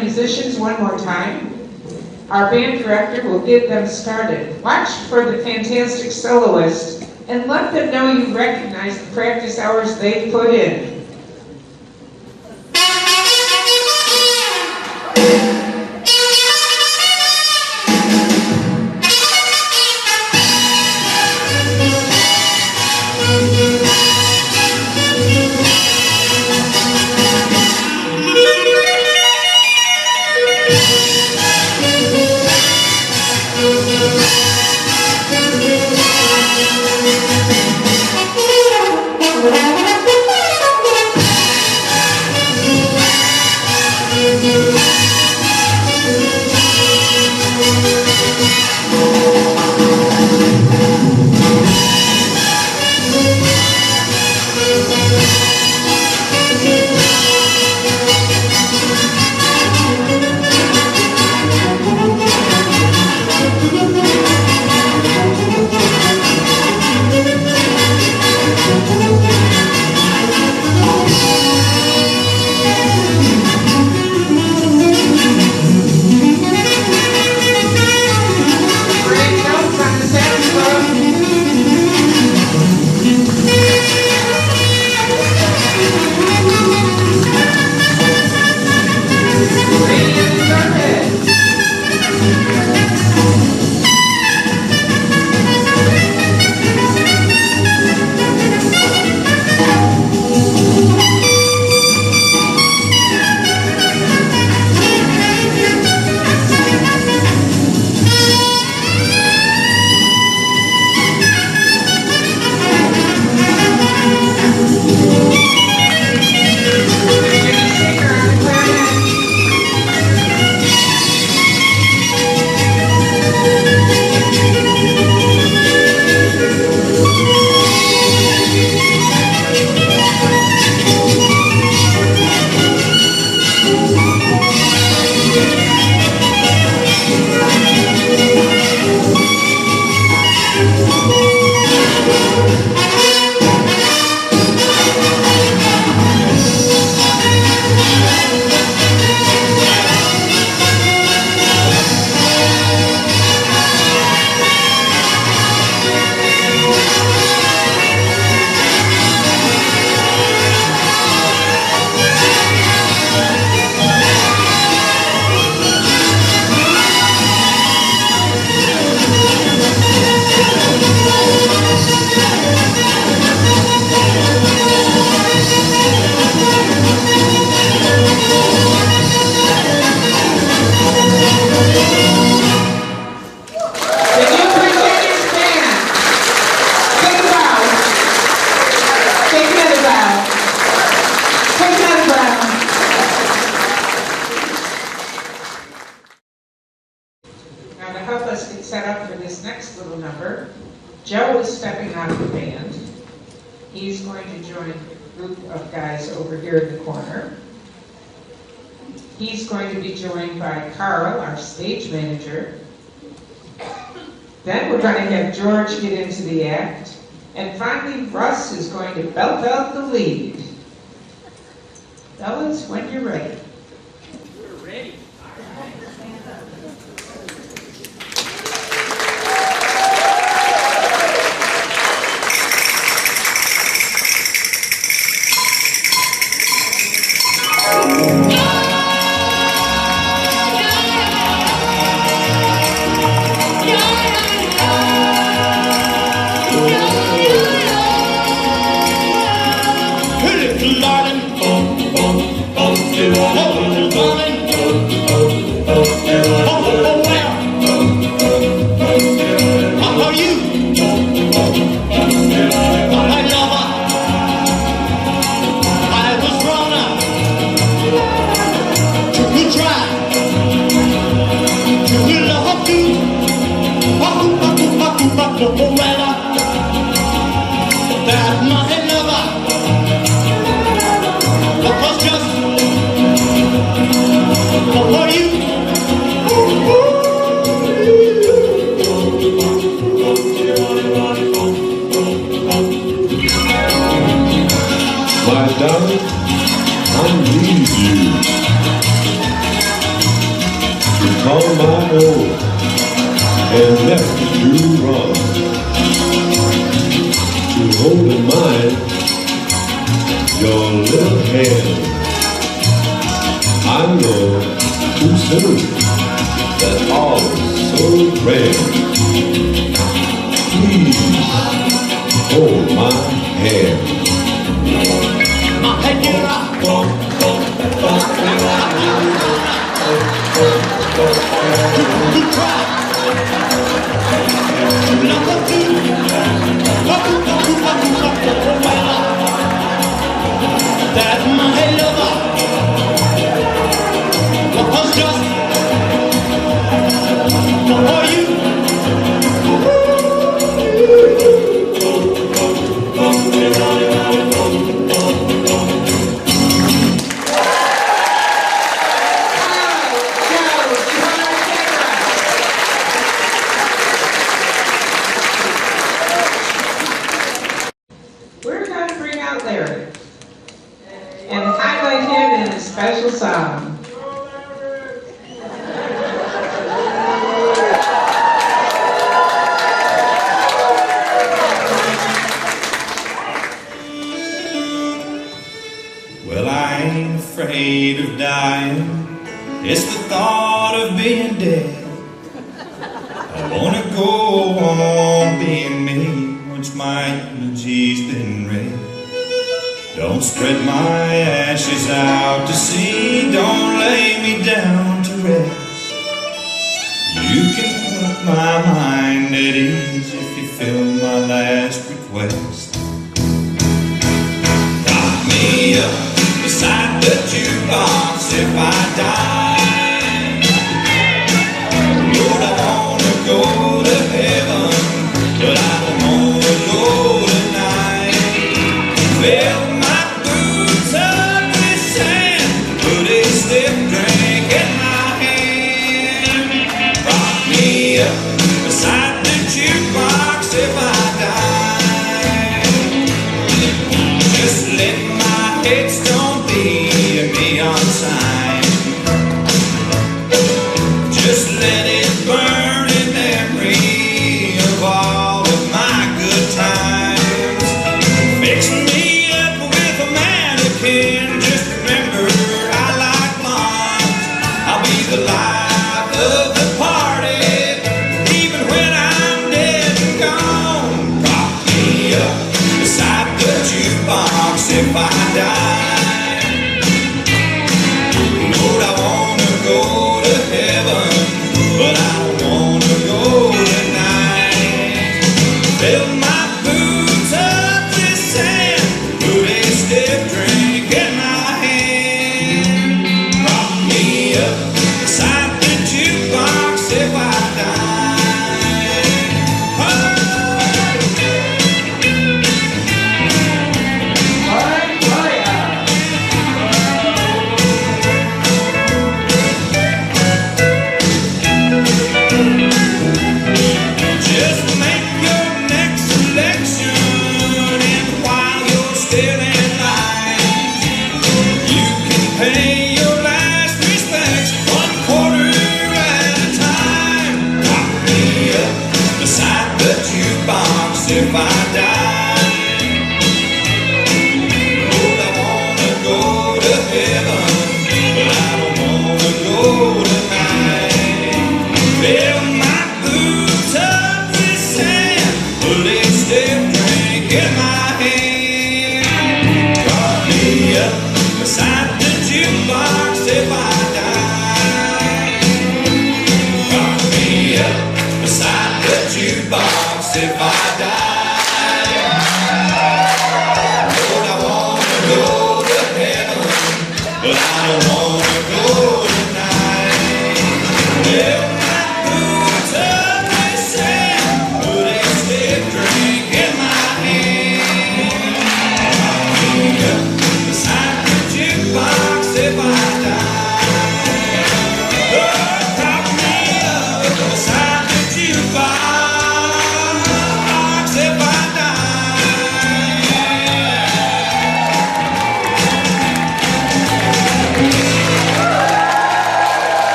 Musicians one more time. Our band director will get them started. Watch for the fantastic soloist and let them know you recognize the practice hours they've put in. Joe is stepping out of the band. He's going to join a group of guys over here in the corner. He's going to be joined by Carl, our stage manager. Then we're going to have George get into the act. And finally, Russ is going to belt out the lead. Fellas, when you're ready. We're ready. My darling, I need you to call my own and never do wrong, to hold in mind your little hand. I know too soon that all is so grand. Please hold my hand. That my lover was just for you. We're going to bring out Larry and highlight him in a special song. Well, I ain't afraid of dying. It's the thought of being dead. I wanna go on being me once my eulogy's been read. Don't spread my ashes out to sea. Don't lay me down to rest. You can put my mind at ease if you fill my last request. Lock me up beside the jukebox if I die. Lord, I wanna go to heaven, but I don't wanna go tonight. Fill my boots up with sand, put a stiff drink in my hand. Rock me up beside the jukebox if I die. Just let my headstone be a neon sign. Just let it burn in memory of all of my good times. Fix me up with a mannequin. Just remember I like blondes. I'll be the life of the party, even when I'm dead and gone. jukebox if I die. Lord, I wanna go to heaven, but I don't wanna go tonight. Fill my boots up with sand, put a stiff drink in my hand. Call me up beside the jukebox if I die. Call me up beside the jukebox if I die. Lord, I wanna go to heaven, but I don't wanna go tonight. Fill my boots up with sand, put a stiff drink in my hand. Call me up beside the jukebox if I die. Lord, prop me up beside the jukebox if I die.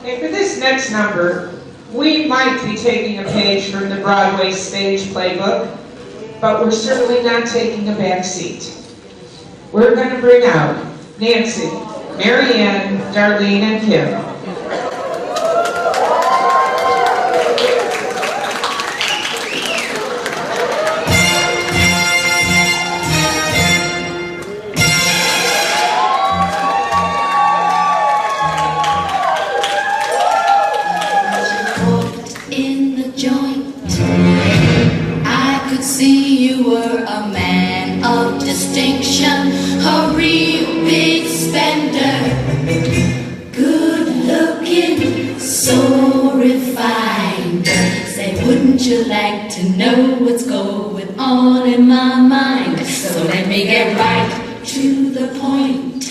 Okay, for this next number, we might be taking a page from the Broadway stage playbook, but we're certainly not taking a back seat. We're going to bring out Nancy, Marianne, Darlene, and Kim. In the joint, I could see you were a man of distinction, a real big spender, good looking, so refined. Say, wouldn't you like to know what's going on in my mind? So let me get right to the point.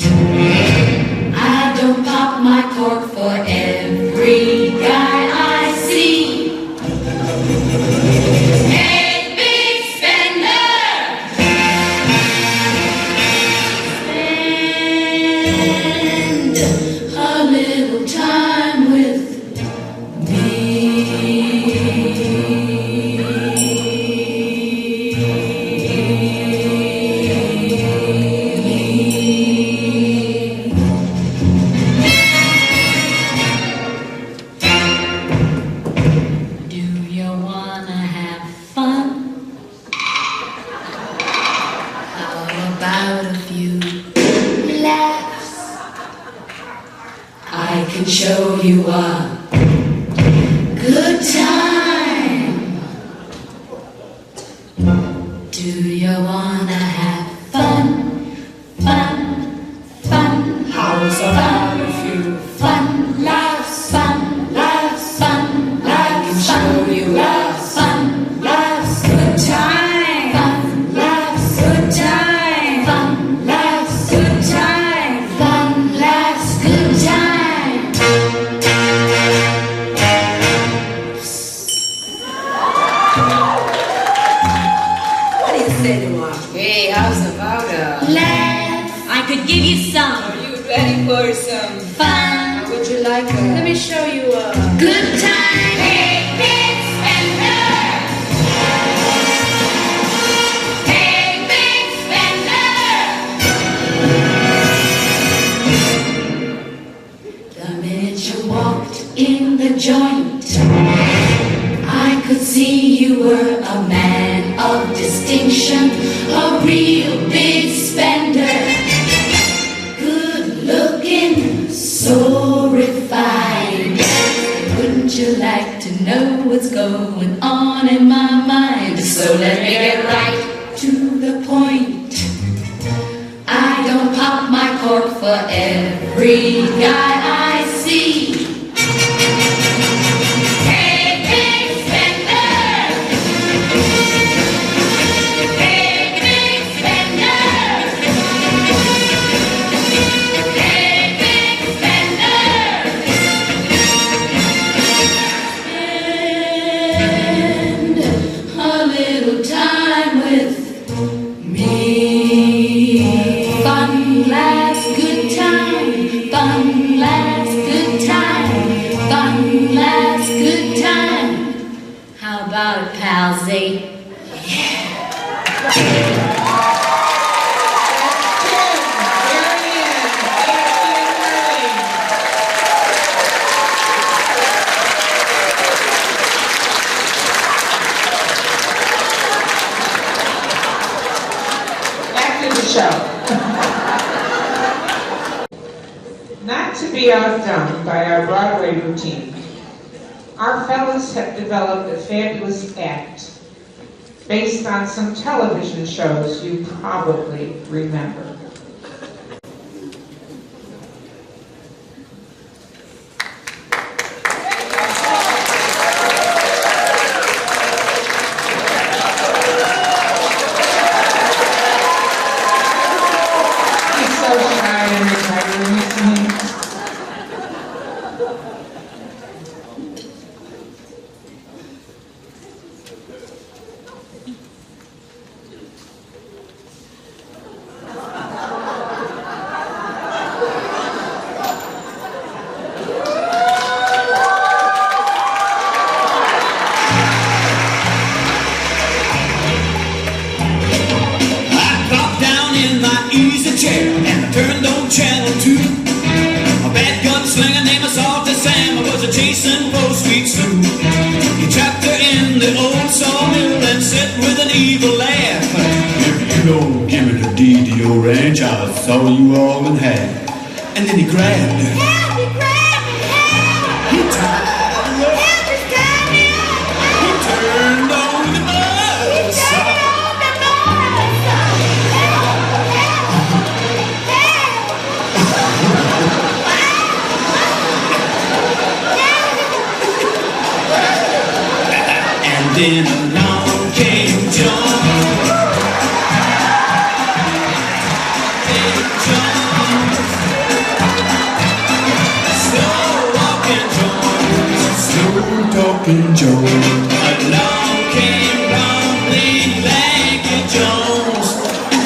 I don't pop my cork for every guy I see. Hey, big spender! Spend a little time with me. Do you wanna have fun? How about a few laughs? I can show you a good time. Do you wanna have fun? Fun, fun. How's about a few fun laughs? Fun laughs, fun laughs. I can show you a fun laughs, good time. Fun laughs, good time. Fun laughs, good time. Fun laughs, good time. What do you say to her? Hey, how's about Laugh, I could give you some. Are you ready for some fun? How would you like a... Let me show you a... Good time. Hey, big spender. Hey, big spender. The minute you walked in the joint, I could see you were a man of distinction, a real big spender. Good looking, so refined. Wouldn't you like to know what's going on in my mind? So let me get right to the point. I don't pop my cork for every guy I see. Hey, big spender. Hey, big spender. Hey, big spender. Spend a little time with me. Fun laughs, Fun, laughs, good time. Fun, laughs, good time. How about it, palsy? Not to be outdone by our Broadway routine, our fellows have developed a fabulous act based on some television shows you probably remember. I saw you all in half. And then he grabbed her. Help! He grabbed me! Help! He tied her up. Help! He's tied me up! He turned on the bus. He turned on the bus! Help! And then along came John. Talking Jones. Along came lonely Lanky Jones.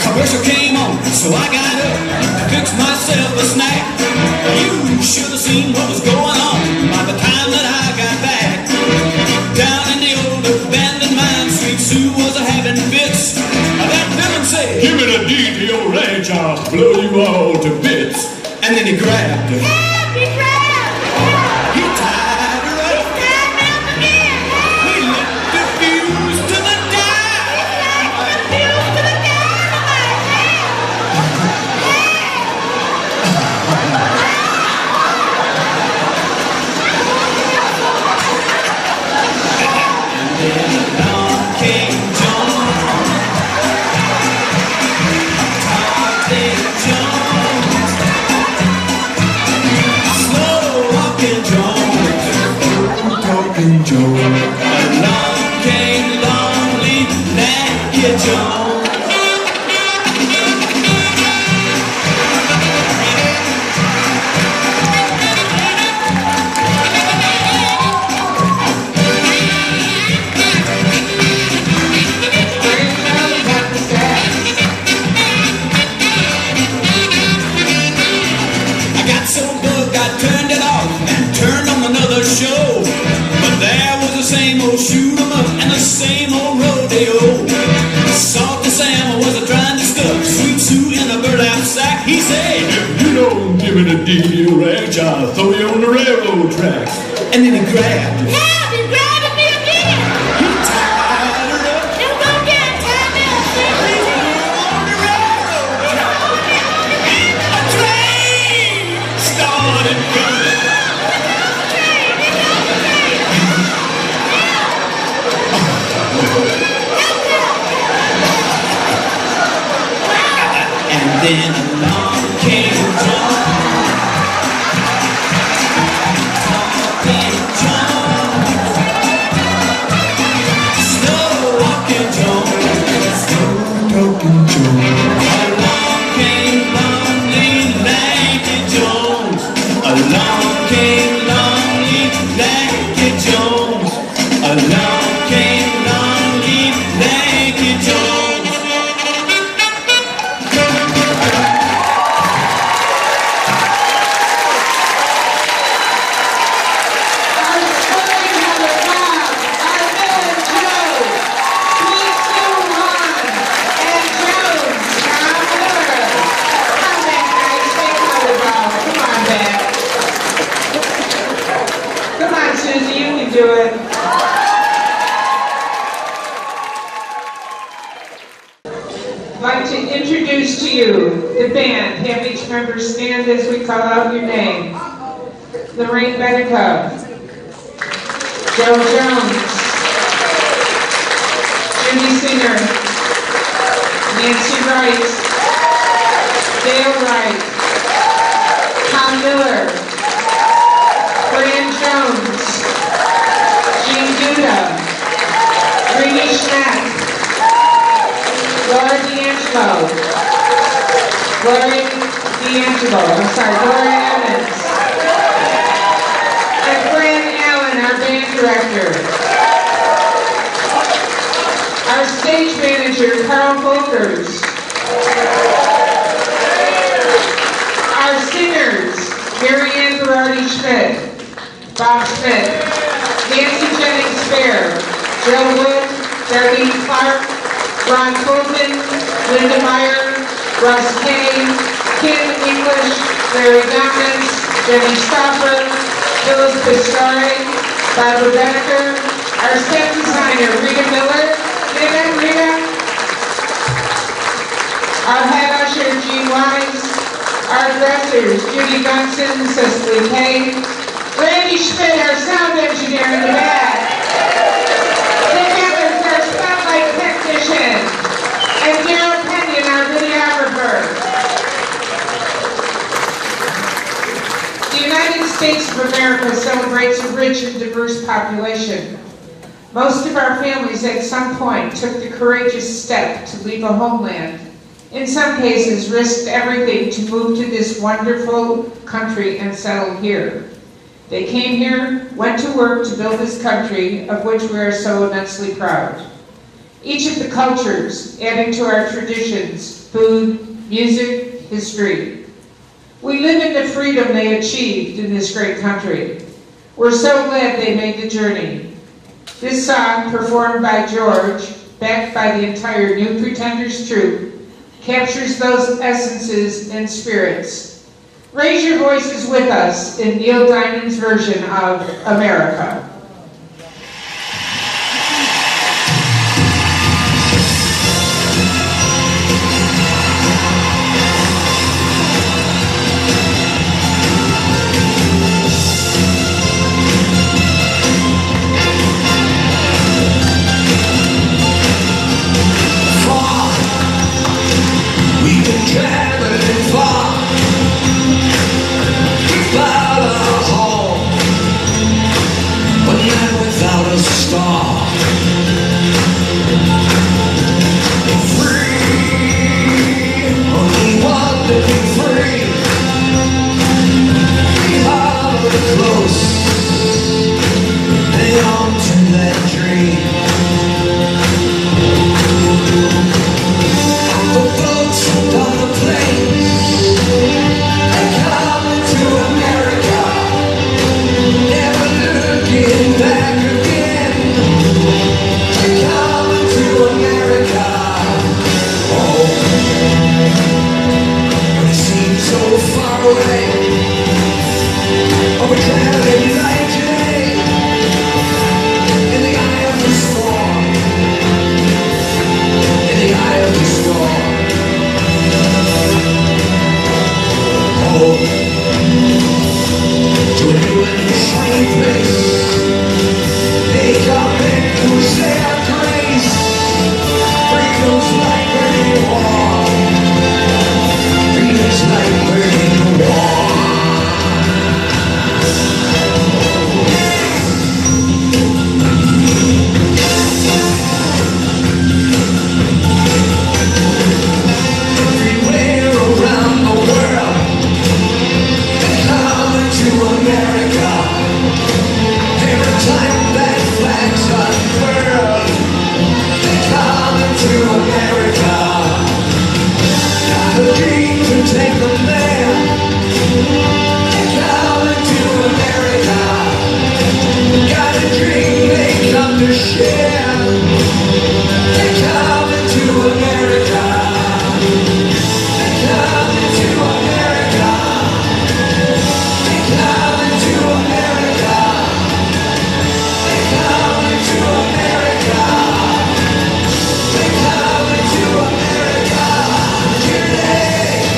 Commercial came on, so I got up to fix myself a snack. You should have seen what was going on by the time that I got back. Down in the old abandoned mine, Sweet Sue was having fits. That villain said, "Give me the deed to your ranch, I'll blow you all to bits." And then he grabbed her. Help! He grabbed her! He tied her up. Shoot 'em up and the same old rodeo. Salty Sam was a trying to stuff Sweet Sue in a burlap sack. He said, "If you don't give me the deed to your ranch, I'll throw you on the railroad tracks." And then he grabbed her. Help! He's grabbing me again! He tied her up. He'll go again! Tie me up! On the railroad track. A train started coming. And then along came John. Talking John. Slow walking John. Slow talking John. Along came lonely Lanky Jones. Along came lonely Lanky Jones. Along came lonely Lanky Jones. the band, have each member stand as we call out your name. Lorraine Bedico, Joe Jones, Judy Singer, Nancy Wright, Dale Wright, Tom Miller, Fran Jones, Jean Duda, Rini Schmack, Laura D'Angelo, Gloria Evans, and Fran Allen, our band director. Our stage manager, Carl Volkers. Our singers, Mary Ann Berardi Schmidt, Bob Schmidt, Nancy Jennings Fair, Joe Wood, Darlin Clark, Ron Colton, Linda Meyer, Russ Kay, Kim English, Larry Gomez, Jenny Stoffer, Phyllis Pistore, Barbara Benecker, our set designer, Rita Miller, Rita, our head usher, Gene Wise, our dressers, Judy Gunson, Cecily Kay, Randy Schmidt, our sound engineer in the back, Nick Evans, our spotlight technician, and Daryl Kenyon, our videographer. The United States of America celebrates a rich and diverse population. Most of our families at some point took the courageous step to leave a homeland. In some cases, risked everything to move to this wonderful country and settle here. They came here, went to work to build this country, of which we are so immensely proud. Each of the cultures adding to our traditions, food, music, history. We live in the freedom they achieved in this great country. We're so glad they made the journey. This song, performed by George, backed by the entire New Pretenders troupe, captures those essences and spirits. Raise your voices with us in Neil Diamond's version of America. Traveling far without a home, but not without a star. Free, only one to be free. We hold close, hang on to that dream. The boats on the plains, they coming to America, never looking back again. They coming to America, oh, but it seems so far away. Oh, we're traveling like today, in the eye of the storm, in the eye of the storm. To a new and shining place, they come in to say our grace. Freedom's like burning war. Freedom's like burning war. Everywhere around the world, to America, every time that flag's unfurled, they coming to America. Got a dream to take them there. They coming to America. Got a dream they come to share. They coming to America. They coming to America. Coming to America. They're coming to America. They're coming to America today.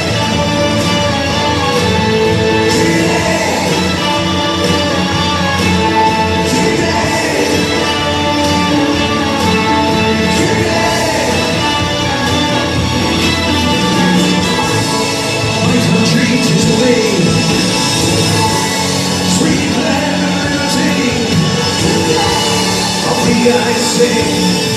say